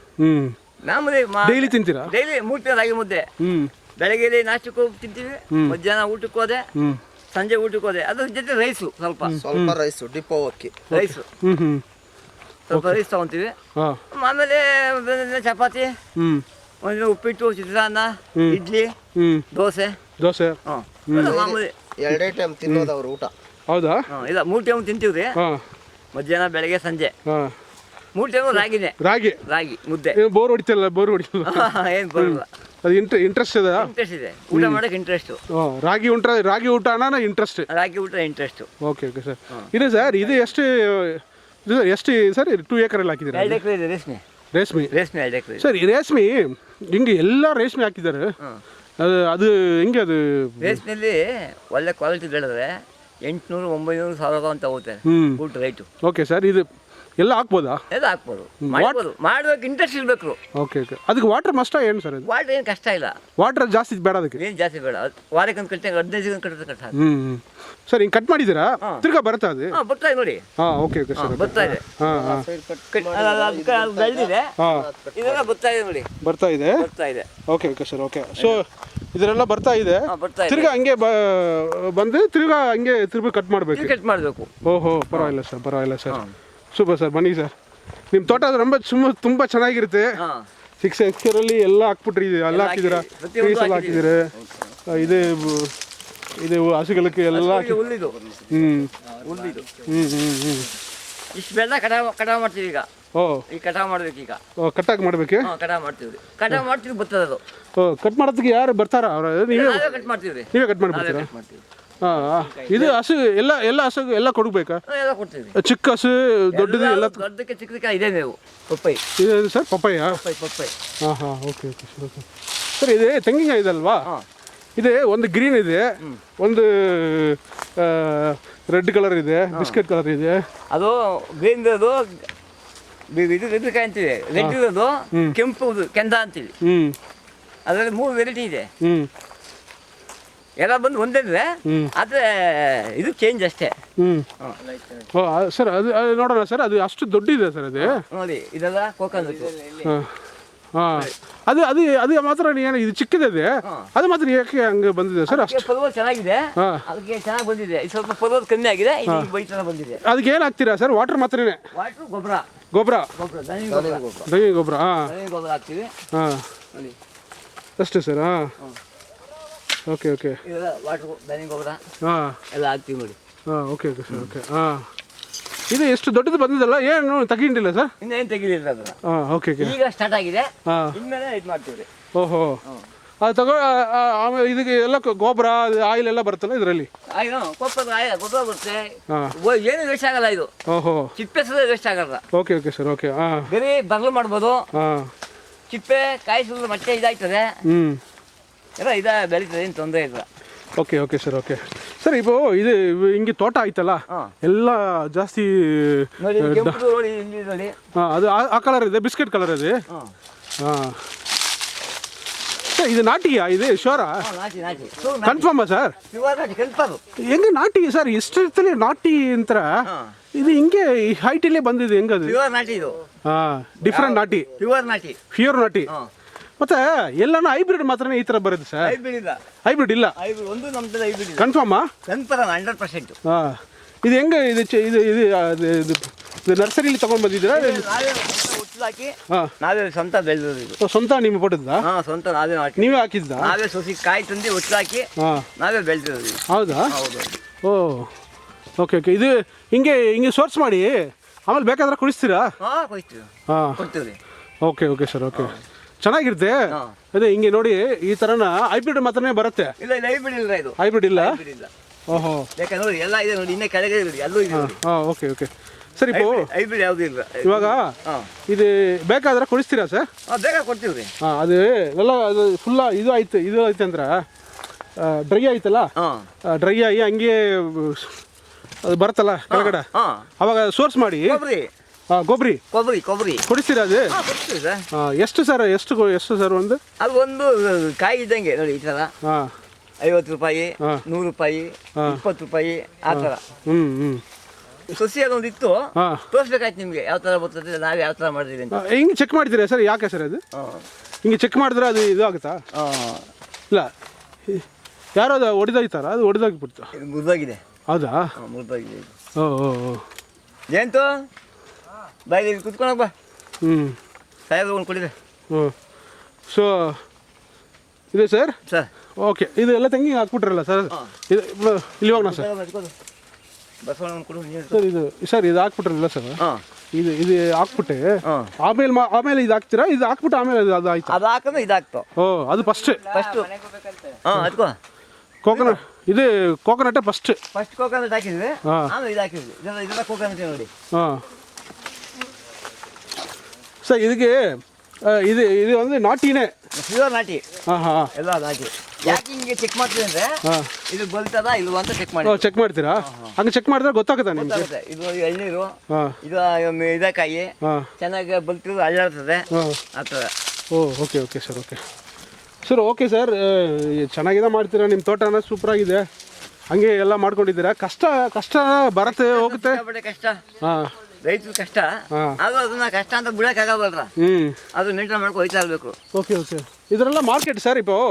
Speaker 1: ಮಾಮೂಲಿ ಡೈಲಿ ತಿಂತೀರಾ?
Speaker 2: ಡೈಲಿ 3 ಟೈಮ್ ರಾಗಿ ಮುದ್ದೆ. ಬೆಳಗ್ಗೆ ನಾಷ್ಟಕ್ಕೂ ತಿಂತೀವಿ, ಮಧ್ಯಾಹ್ನ ಊಟಕ್ಕೆ ಹೋದೆ, ಸಂಜೆ ಊಟಕ್ಕೆ ಹೋದೆ. ಅದ್ರ ಜೊತೆ ರೈಸು, ಸ್ವಲ್ಪ
Speaker 3: ರೈಸು, ಡಿಪೋ ಅಕ್ಕಿ
Speaker 2: ರೈಸು, ಸ್ವಲ್ಪ ರೈಸ್ ತಗೊಂತೀವಿ. ಆಮೇಲೆ ಚಪಾತಿ, ಒಂದು ಉಪ್ಪಿಟ್ಟು, ಚಿತ್ರಾನ್ನ, ಇಡ್ಲಿ, ದೋಸೆ.
Speaker 3: ಮಾಮೂಲಿ 2 ಟೈಮ್ ತಿನ್ನೋದು ಅವ್ರ ಊಟ.
Speaker 1: ಹೌದಾ?
Speaker 2: ಇಲ್ಲ 3 ಟೈಮ್ ತಿಂತೀವ್ರಿ,
Speaker 1: ಹಾಂ
Speaker 2: ಮಧ್ಯಾಹ್ನ ಬೆಳಗ್ಗೆ ಸಂಜೆ
Speaker 1: ಹಾಂ
Speaker 2: 3 ಟೈಮು ರಾಗಿನೇ,
Speaker 1: ರಾಗಿ
Speaker 2: ರಾಗಿ ಮುದ್ದೆ.
Speaker 1: ಬೋರ್ ಹೊಡಿತಿಲ್ಲ ಬೋರ್ ಹೊಡಿತಿಲ್ಲ
Speaker 2: ಏನು ಬರೋಲ್ಲ,
Speaker 1: ಅದು ಇಂಟ್ರೆಸ್ಟ್ ಇದೆ.
Speaker 2: ಇಂಟ್ರೆಸ್ಟ್ ಇದೆ, ಊಟ ಮಾಡೋಕೆ ಇಂಟ್ರೆಸ್ಟು.
Speaker 1: ರಾಗಿ ಊಟ ಅನ್ನೋ ಇಂಟ್ರೆಸ್ಟ್.
Speaker 2: ರಾಗಿ ಊಟ ಇಂಟ್ರೆಸ್ಟು.
Speaker 1: Okay sir. ಇದು ಸರ್ ಇದು ಎಷ್ಟು ಸರ್ 2 ಎಕರೆಲ್ಲಿ ಹಾಕಿದ್ದೀರಾ?
Speaker 2: 2 ಎಕರೆ ಇದೆ ರೇಷ್ಮೆ.
Speaker 1: ರೇಷ್ಮೆ
Speaker 2: 2 ಎಕರೆ
Speaker 1: ಸರ್. ಈ ರೇಷ್ಮೆ ಹಿಂಗೆ ಎಲ್ಲ ರೇಷ್ಮೆ ಹಾಕಿದ್ದಾರೆ, ಅದು ಹೆಂಗೆ ಅದು?
Speaker 2: ರೇಷ್ಮೆಯಲ್ಲಿ ಒಳ್ಳೆ ಕ್ವಾಲಿಟಿ ಬೆಳೆದ್ರೆ 800, 900, 1000 ಅಂತ ಹೋಗ್ತಾರೆ ಊಟ ರೈಟು.
Speaker 1: Okay sir. ಇದು ಎಲ್ಲ ಹಾಕ್ಬೋದಾ?
Speaker 2: ಎಲ್ಲ ಹಾಕ್ಬೋದು, ಮಾಡ್ಬೋದು, ಮಾಡೋಕೆ ಇಂಟ್ರೆಸ್ಟ್ ಇರಬೇಕು.
Speaker 1: ಓಕೆ ಅದಕ್ಕೆ ವಾಟರ್ ಮಸ್ಟ ಏನು ಸರ್? ಅದು
Speaker 2: ವಾಟರ್ ಏನು ಕಷ್ಟ ಇಲ್ಲ,
Speaker 1: ವಾಟರ್ ಜಾಸ್ತಿ ಬೇಡ ಅದಕ್ಕೆ?
Speaker 2: ಏನು ಜಾಸ್ತಿ ಬೇಡ. ವಾರಕ್ಕೆ ಒಂದು ಕಟ್ಟೆ 15 ದಿನ ಕಟ್ಟಿದ್ರೆ ಕಟ್ಟ.
Speaker 1: ಸರ್ ಹಿಂಗೆ ಕಟ್ ಮಾಡಿದ್ದೀರಾ ತಿರ್ಗಾ ಬರುತ್ತಾ ಅದು?
Speaker 2: ಬರ್ತಾ ಇದೆ ನೋಡಿ.
Speaker 1: Okay sir.
Speaker 2: ಬರ್ತಾ ಇದೆ, ಬೆಳೆದಿದೆ, ಇದೆಲ್ಲ ಬರ್ತಾ ಇದೆ ನೋಡಿ, ಬರ್ತಾ ಇದೆ.
Speaker 1: Okay sir. ಓಕೆ ಸೊ ಇದರೆಲ್ಲ ಬರ್ತಾ ಇದೆ, ತಿರ್ಗಾ ಹಂಗೆ ಬಂದು ತಿರ್ಗಾ ಹಂಗೆ ತಿರ್ಗಿ ಕಟ್ ಮಾಡಬೇಕು. ಓಹೋ, ಪರವಾಗಿಲ್ಲ ಸರ್. Super sir. ಬನ್ನಿ ಸರ್, ನಿಮ್ಮ ತೋಟ ತುಂಬ ಚೆನ್ನಾಗಿರುತ್ತೆ. 6 ಎಕರೆಲ್ಲಿ ಎಲ್ಲ ಹಾಕ್ಬಿಟ್ರಿ, ಎಲ್ಲ ಹಾಕಿದ್ದೀರಾ, ಪೀಸ್ ಎಲ್ಲ ಹಾಕಿದ್ದೀರಾ, ಇದು ಹಸುಗಳಿಗೆ ಎಲ್ಲ
Speaker 2: ಹುಲ್ಲಿದು ಇಷ್ಟು ಬೆಲ್ಲ ಕಟಾವು ಮಾಡ್ತೀವಿ ಈಗ. ಈಗ ಕಟಾವು ಮಾಡ್ಬೇಕು, ಈಗ
Speaker 1: ಕಟ್ಟಾಗಿ ಮಾಡ್ಬೇಕು.
Speaker 2: ಕಟಾವು ಮಾಡ್ತೀವಿ ಬರ್ತದೆ ಅದು.
Speaker 1: ಕಟ್ ಮಾಡೋದಕ್ಕೆ ಯಾರು ಬರ್ತಾರ? ನೀವೇ
Speaker 2: ಕಟ್ ಮಾಡ್ತೀವಿ,
Speaker 1: ನೀವೇ ಕಟ್ ಮಾಡ್ಬಿಡ್ತೀರಾ? ಇದು ಹಸು ಎಲ್ಲ ಹಸು ಎಲ್ಲ ಕೊಡ್ಬೇಕಾ?
Speaker 2: ಎಲ್ಲ ಕೊಡ್ತೀವಿ.
Speaker 1: ಚಿಕ್ಕ ಹಸು ದೊಡ್ಡದು ಎಲ್ಲ?
Speaker 2: ದೊಡ್ಡಕ್ಕೆ ಚಿಕ್ಕದಕ್ಕೆ ಇದೆ ಮೇವು. ಪಪ್ಪಾಯಿ
Speaker 1: ಇದೆ ಸರ್. ಪಪ್ಪಾಯ? ಹಾಂ ಓಕೆ ಸರ್. ಇದೆ ತೆಂಗಿನಕಾಯಿ ಇದಲ್ವಾ? ಇದೆ ಒಂದು ಗ್ರೀನ್ ಇದೆ, ಒಂದು ರೆಡ್ ಕಲರ್ ಇದೆ, ಬಿಸ್ಕೆಟ್ ಕಲರ್ ಇದೆ.
Speaker 2: ಅದು ಗ್ರೀನ್ ಇರೋದು ಇದು ಕಾಯಿ ಅಂತೀವಿ, ರೆಡ್ ಇರೋದು ಕೆಂಪು ಕೆಂದ ಅಂತೀವಿ. ಅದರಲ್ಲಿ 3 ವೆರೈಟಿ ಇದೆ. ಎಲ್ಲ ಬಂದು ಒಂದೇ ಇದೆ, ಆದರೆ ಇದು ಚೇಂಜ್ ಅಷ್ಟೇ.
Speaker 1: ಸರ್ ಅದು ನೋಡೋಣ ಸರ್. ಅದು ಅಷ್ಟು ದೊಡ್ಡಿದೆ ಸರ್ ಅದು
Speaker 2: ನೋಡಿ. ಇದೆಲ್ಲ ಕೋಕೋನಟ್.
Speaker 1: ಅದು ಮಾತ್ರ ಏನು ಇದು ಚಿಕ್ಕದಿದೆ, ಅದು ಮಾತ್ರ ಯಾಕೆ ಹಂಗೆ ಬಂದಿದೆ ಸರ್? ಅಷ್ಟು
Speaker 2: ಫಲವತ್ತು ಚೆನ್ನಾಗಿದೆ, ಅದಕ್ಕೆ ಚೆನ್ನಾಗಿ ಬಂದಿದೆ. ಇದು ಸ್ವಲ್ಪ ಫಲವತ್ತು ಕಮ್ಮಿ ಆಗಿದೆ, ಇದು ಬೈತನ ಬಂದಿದೆ.
Speaker 1: ಅದಕ್ಕೆ ಏನು ಹಾಕ್ತೀರಾ ಸರ್? ವಾಟರ್ ಮಾತ್ರನೇ?
Speaker 2: ವಾಟರ್ ಗೊಬ್ಬರ
Speaker 1: ದನಿ ಗೊಬ್ಬರ
Speaker 2: ಹಾಕ್ತೀವಿ. ನೋಡಿ
Speaker 1: ಅಷ್ಟೇ ಸರ್. ಓಕೆ
Speaker 2: ಇದೆಲ್ಲ ವಾಟರ್ ದನಿ ಗೊಬ್ಬರ ಎಲ್ಲ ಹಾಕ್ತೀವಿ ನೋಡಿ.
Speaker 1: Okay sir. ಓಕೆ ಇದು ಎಷ್ಟು ದೊಡ್ಡದು ಬಂದಿದ್ದಲ್ಲ, ಏನು ತಗೊಂಡಿಲ್ಲ ಸರ್?
Speaker 2: ಇನ್ನೇನು ತೆಗಿಲಿಲ್ಲ ಅದನ್ನ.
Speaker 1: ಓಕೆ
Speaker 2: ಈಗ ಸ್ಟಾರ್ಟ್ ಆಗಿದೆ, ಇನ್ಮೇಲೆ ಇದು ಮಾಡ್ತೀವಿ.
Speaker 1: ಓಹೋ, ಅದು ಆಮೇಲೆ ಇದಕ್ಕೆ ಎಲ್ಲ ಗೊಬ್ಬರ ಆಯಿಲ್ ಎಲ್ಲ ಬರುತ್ತಲ್ಲ ಇದರಲ್ಲಿ?
Speaker 2: ಗೊಬ್ಬರ ಬರುತ್ತೆ, ಏನು ವೇಸ್ಟ್ ಆಗಲ್ಲ ಇದು.
Speaker 1: ಓಹೋ,
Speaker 2: ಚಿಪ್ಪೆ ಸಹ ವೇಸ್ಟ್ ಆಗಲ್ಲ.
Speaker 1: Okay sir. ಓಕೆ
Speaker 2: ಬೇರೆ ಬರಲು ಮಾಡ್ಬೋದು. ಚಿಪ್ಪೆ ಕಾಯಿಸಿದ್ರೆ ಮತ್ತೆ ಇದಾಗ್ತದೆ, ಎಲ್ಲ ಬೆಳೀತದೆ, ಏನು ತೊಂದರೆ ಇಲ್ಲ.
Speaker 1: Okay sir. Okay sir. ಇದು ಹಿಂಗೆ ತೋಟ ಆಯ್ತಲ್ಲ, ಎಲ್ಲ ಜಾಸ್ತಿ
Speaker 2: ನೋಡಿ.
Speaker 1: ಅದು ಆ ಕಲರ್ ಇದೆ, ಬಿಸ್ಕೆಟ್ ಕಲರ್ ಇದೆ. ಸರ್ ಇದು ನಾಟಿಯಾ? ಇದು ಶೋರಾ? ಕನ್ಫರ್ಮಾ ಸರ್? ಹೆಂಗೆ ನಾಟಿ ಸರ್? ಎಷ್ಟು ಇರ್ತದೆ ನಾಟಿ ಅಂತ? ಇದು ಹಿಂಗೆ ಹೈಟಲ್ಲೇ ಬಂದಿದೆ, ಹೆಂಗದು? ಡಿಫ್ರೆಂಟ್ ನಾಟಿ, ಪ್ಯೂರ್ ನಾಟಿ. ಮತ್ತೆ ಎಲ್ಲಾನು ಹೈಬ್ರಿಡ್ ಮಾತ್ರನೇ ಈ ತರ ಬರುತ್ತೆ ಸರ್? ಹೈಬ್ರಿಡ್ ಇಲ್ಲ. ಕನ್ಫರ್ಮಾ?
Speaker 2: 100%.
Speaker 1: ಇದು ಹೆಂಗೆ? ಇದು ನರ್ಸರಿಲಿ ತಗೊಂಡ್ ಬಂದಿದ್ದೀರಾ?
Speaker 2: ನಾವೇ ಸ್ವಂತ ಬೆಳೆದಿದ್ದು.
Speaker 1: ಸ್ವಂತ ನಿಮ್ಗೆ ಕೊಟ್ಟಿದ್ದ?
Speaker 2: ಸ್ವಂತ ನಾವೇ
Speaker 1: ನೀವೇ ಹಾಕಿದ್ದ?
Speaker 2: ನಾವೇ ಸೊಸಿ ಕಾಯಿ ತಂದು ಒಟ್ಲಾಕಿ ನಾವೇ ಬೆಳೆದಿರೋದು.
Speaker 1: ಹೌದಾ? ಓಕೆ ಇದು ಹಿಂಗೆ ಸೋರ್ಸ್ ಮಾಡಿ ಆಮೇಲೆ ಬೇಕಾದ್ರೆ ಕುಡಿಸ್ತೀರಾ?
Speaker 2: ಕೊಡ್ತೀವಿ.
Speaker 1: Okay sir. ಓಕೆ ಚೆನ್ನಾಗಿರುತ್ತೆ. ಅದೇ ಹಿಂಗೆ ನೋಡಿ, ಈ ಥರನ ಹೈಬ್ರಿಡ್ ಮಾತ್ರನೇ ಬರುತ್ತೆ.
Speaker 2: ಇಲ್ಲ, ಇದು
Speaker 1: ಹೈಬ್ರಿಡ್ ಇಲ್ಲ. ಓಹೋ,
Speaker 2: ಯಾಕಂದ್ರೆ ನೋಡಿ ಎಲ್ಲ ಇದೆ ನೋಡಿ, ಇನ್ನೇ ಕೆಳಗೆ ನೋಡಿ, ಅಲ್ಲೂ ಇದೆ.
Speaker 1: ಓಕೆ ಸರಿ.
Speaker 2: ಹೈಬ್ರಿಡ್ ಯಾವುದೂ ಇಲ್ಲ.
Speaker 1: ಇವಾಗ ಇದು ಬೇಕಾದ್ರೆ ಕೊಡಿಸ್ತೀರಾ ಸರ್?
Speaker 2: ಬೇಕಾದ್ರೆ ಕೊಡ್ತೀವಿ.
Speaker 1: ಅದು ಎಲ್ಲ ಅದು ಫುಲ್ಲ ಇದು ಐತೆ ಅಂದ್ರೆ ಡ್ರೈ ಆಯ್ತಲ್ಲ, ಡ್ರೈ ಆಗಿ ಹಂಗೆ ಅದು ಬರುತ್ತಲ್ಲ ಕೆಳಗಡೆ, ಅವಾಗ ಸೋರ್ಸ್ ಮಾಡಿ ಗೊಬ್ಬರಿ ಕೊಡಿಸ್ತೀರಾ? ಅದು ಎಷ್ಟು ಸರ್? ಎಷ್ಟು ಸರ್ ಒಂದು?
Speaker 2: ಅದು ಒಂದು ಕಾಯಿ ಇದ್ದಂಗೆ ನೋಡಿ, ಈ ಥರ 50 ರೂಪಾಯಿ, 100 ರೂಪಾಯಿ, 20 ರೂಪಾಯಿ ಆ ಥರ. ಸಸಿ ಅದೊಂದು ಇತ್ತು, ತೋರಿಸ್ಬೇಕಾಯ್ತು ನಿಮಗೆ ಯಾವ ಥರ ಬರ್ತದೆ, ನಾವು ಯಾವ ಥರ ಮಾಡಿದೀವಿ ಅಂತ.
Speaker 1: ಹಿಂಗೆ ಚೆಕ್ ಮಾಡ್ತೀರಾ ಸರ್? ಯಾಕೆ ಸರ್ ಅದು ಹಿಂಗೆ ಚೆಕ್ ಮಾಡಿದ್ರೆ ಅದು ಇದು ಆಗುತ್ತಾ? ಇಲ್ಲ, ಯಾರೋ ಅದು ಹೊಡೆದೋಯ್ತಾರ? ಅದು ಹೊಡೆದೋಗ್ಬಿಡ್ತು,
Speaker 2: ಮುರಿದೋಗಿದೆ.
Speaker 1: ಹೌದಾ?
Speaker 2: ಮುರಿದೋಗಿದೆ.
Speaker 1: ಜಯಂತು
Speaker 2: ಬಾಯಿ ಕುತ್ಕೊಳಕ್ ಬಾ. ಸಾಹೇಬ್ರು ಒಂದು ಕುಡಿದೆ.
Speaker 1: ಸೊ ಇದೆ ಸರ್.
Speaker 2: ಸರ್
Speaker 1: ಓಕೆ, ಇದು ಎಲ್ಲ ತೆಂಗಿಗೆ ಹಾಕ್ಬಿಟ್ರಲ್ಲ ಸರ್? ಇದು ಇಲ್ಲಿ ಹೋಗೋಣ ಸರ್.
Speaker 2: ಬಸವಣ್ಣ ಕೊಡು ನೀರು.
Speaker 1: ಸರ್ ಇದು ಹಾಕ್ಬಿಟ್ರಲ್ಲ ಸರ್,
Speaker 2: ಹಾಂ
Speaker 1: ಇದು ಹಾಕ್ಬಿಟ್ಟೆ
Speaker 2: ಹಾಂ
Speaker 1: ಆಮೇಲೆ ಇದು ಹಾಕ್ತೀರಾ? ಇದು ಹಾಕ್ಬಿಟ್ಟು ಆಮೇಲೆ ಅದು ಆಯ್ತು?
Speaker 2: ಅದು ಹಾಕಿದ್ರೆ ಇದಾಗ್ತಾವ.
Speaker 1: ಓ ಅದು ಫಸ್ಟ್
Speaker 2: ಹಾಂ ಅದಕ್ಕೋ
Speaker 1: ಕೋಕೋನಟ್, ಇದು ಕೋಕೋನಟ್ ಫಸ್ಟ್
Speaker 2: ಕೋಕೋನಟ್ ಹಾಕಿದ್ವಿ,
Speaker 1: ಹಾಂ
Speaker 2: ಆಮೇಲೆ ಇದು ಹಾಕಿದ್ವಿ. ಇದೆಲ್ಲ ಕೋಕೋನಟ್ ನೋಡಿ.
Speaker 1: ಹಾಂ ಸರ್ ಇದಕ್ಕೆ ಇದು ಇದು ಅಂದರೆ ನಾಟಿನೇ?
Speaker 2: ಪ್ಯೂರ್ ನಾಟಿ.
Speaker 1: ಹಾಂ ಹಾಂ
Speaker 2: ಎಲ್ಲ ನಾಟಿ. ಯಾಕೆ ಹಿಂಗೆ ಚೆಕ್ ಮಾಡ್ತೀವಿ ಅಂದರೆ
Speaker 1: ಹಾಂ
Speaker 2: ಇದು ಬಲ್ತದ ಇಲ್ವಾ ಅಂತ ಚೆಕ್ ಮಾಡಿ.
Speaker 1: ಚೆಕ್ ಮಾಡ್ತೀರಾ? ಹಂಗೆ ಚೆಕ್ ಮಾಡಿದ್ರೆ ಗೊತ್ತಾಗುತ್ತಾ ನಿಮಗೆ?
Speaker 2: ಗೊತ್ತಾಗುತ್ತೆ. ಇದು ಎಳ್ನೀರು,
Speaker 1: ಹಾಂ
Speaker 2: ಇದು ಇದಕಾಯಿ
Speaker 1: ಹಾಂ
Speaker 2: ಚೆನ್ನಾಗಿ ಬಲ್ತಿರೋದು ಅಳ್ಳಾಡ್ತದೆ
Speaker 1: ಹಾಂ.
Speaker 2: ಆ ಥರ.
Speaker 1: Okay okay sir, okay sir, okay sir. ಚೆನ್ನಾಗಿದೆ ಮಾಡ್ತೀರಾ, ನಿಮ್ಮ ತೋಟನ ಸೂಪರಾಗಿದೆ. ಹಂಗೆ ಎಲ್ಲ ಮಾಡ್ಕೊಂಡಿದ್ದೀರಾ. ಕಷ್ಟ ಬರುತ್ತೆ ಹೋಗುತ್ತೆ.
Speaker 2: ಸಿಕ್ಕಾಪಟ್ಟೆ ಕಷ್ಟ,
Speaker 1: ಹಾಂ
Speaker 2: ರೈತರ ಕಷ್ಟ.
Speaker 1: ಹಾಂ
Speaker 2: ಆದ್ರೂ ಅದನ್ನ ಕಷ್ಟ ಅಂತ ಬಿಡೋಕ್ಕಾಗಲ್ರ. ಅದು ಮೇಂಟೈನ್ ಮಾಡ್ಕೊ ಹೋಯ್ತಾ ಇರಬೇಕು.
Speaker 1: Okay okay. ಇದರೆಲ್ಲ ಮಾರ್ಕೆಟ್ ಸರ್, ഇപ്പോൾ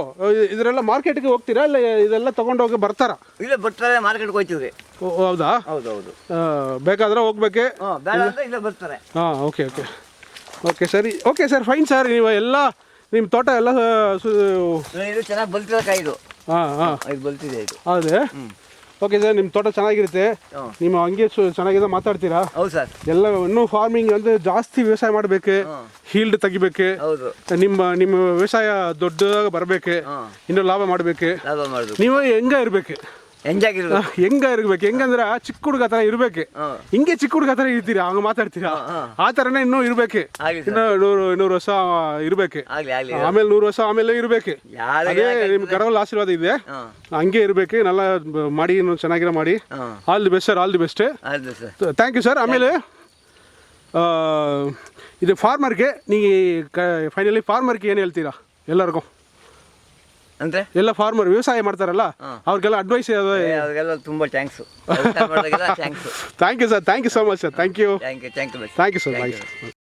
Speaker 1: ಇದರೆಲ್ಲ ಮಾರ್ಕೆಟ್ಗೆ ಹೋಗ್ತೀರಾ ಇಲ್ಲ ಇದೆಲ್ಲ ತೊಗೊಂಡೋಗಿ ಬರ್ತಾರಾ?
Speaker 2: ಇಲ್ಲ ಬರ್ತಾರೆ, ಮಾರ್ಕೆಟ್ಗೆ ಹೋಗ್ತೀವಿ.
Speaker 1: ಹೌದಾ?
Speaker 2: ಹೌದೌದು.
Speaker 1: ಬೇಕಾದ್ರೆ ಹೋಗ್ಬೇಕೆ?
Speaker 2: ಬೇಡ ಅಂತ ಇಲ್ಲ ಬರ್ತಾರೆ.
Speaker 1: ಹಾಂ ಓಕೆ ಓಕೆ ಓಕೆ ಸರಿ, ಓಕೆ ಸರ್, ಫೈನ್ ಸರ್. ನೀವು ಎಲ್ಲ ನಿಮ್ಮ ತೋಟ ಎಲ್ಲ
Speaker 2: ಇದು ಚೆನ್ನಾಗಿ ಬಲ್ತಿರೋ ಕಾಯಿ ಇದು.
Speaker 1: ಹಾಂ ಹಾಂ
Speaker 2: ಇದು ಬಲ್ತಿದೆ ಇದು.
Speaker 1: ಹೌದೇ? ಓಕೆ ಸರ್, ನಿಮ್ಮ ತೋಟ ಚೆನ್ನಾಗಿರುತ್ತೆ. ನೀವು ಹಂಗೆ ಚೆನ್ನಾಗಿದೆ ಮಾತಾಡ್ತೀರಾ.
Speaker 2: ಹೌದು ಸರ್.
Speaker 1: ಎಲ್ಲ ಇನ್ನೂ ಫಾರ್ಮಿಂಗ್ ಅಂದರೆ ಜಾಸ್ತಿ ವ್ಯವಸಾಯ ಮಾಡಬೇಕು, ಹೀಲ್ಡ್ ತೆಗಿಬೇಕು.
Speaker 2: ಹೌದು.
Speaker 1: ನಿಮ್ಮ ವ್ಯವಸಾಯ ದೊಡ್ಡದಾಗಿ ಬರಬೇಕು, ಇನ್ನೂ ಲಾಭ ಮಾಡಬೇಕು.
Speaker 2: ಲಾಭ ಮಾಡೋದು.
Speaker 1: ನೀವು ಹೆಂಗೆ ಇರ್ಬೇಕು ಹೆಂಗಂದ್ರೆ ಚಿಕ್ಕ ಹುಡುಗ ಥರ ಇರ್ಬೇಕು. ಹಿಂಗೆ ಚಿಕ್ಕ ಹುಡುಗ ಥರ ಇರ್ತೀರಾ, ಹಂಗೆ ಮಾತಾಡ್ತೀರಾ, ಆ ಥರನೇ ಇನ್ನೂ ಇರ್ಬೇಕು. ಇನ್ನು 100 ವರ್ಷ ಇರ್ಬೇಕು, ಆಮೇಲೆ 100 ವರ್ಷ ಆಮೇಲೆ ಇರ್ಬೇಕು. ಅದೇ ನಿಮ್ಮ ಕಡವಲ್ಲಿ ಆಶೀರ್ವಾದ ಇದೆ, ಹಂಗೆ ಇರ್ಬೇಕು. ನೆಲ್ಲ ಮಾಡಿ, ಇನ್ನೂ ಚೆನ್ನಾಗಿರೋ ಮಾಡಿ. All the best sir, all the best. Thank you sir. ಆಮೇಲೆ ಇದು ಫಾರ್ಮರ್ಗೆ ನೀವು ಫೈನಲಿ ಫಾರ್ಮರ್ಗೆ ಏನು ಹೇಳ್ತೀರಾ ಎಲ್ಲರಿಗೂ?
Speaker 2: ಅಂದ್ರೆ
Speaker 1: ಎಲ್ಲ ಫಾರ್ಮರ್ ವ್ಯವಸಾಯ ಮಾಡ್ತಾರಲ್ಲ ಅವ್ರಿಗೆಲ್ಲ ಅಡ್ವೈಸ್?
Speaker 2: ಅವ್ರಿಗೆಲ್ಲ ತುಂಬ thanks.
Speaker 1: Thank you sir, thank you so much sir. Thank you
Speaker 2: thank you
Speaker 1: sir.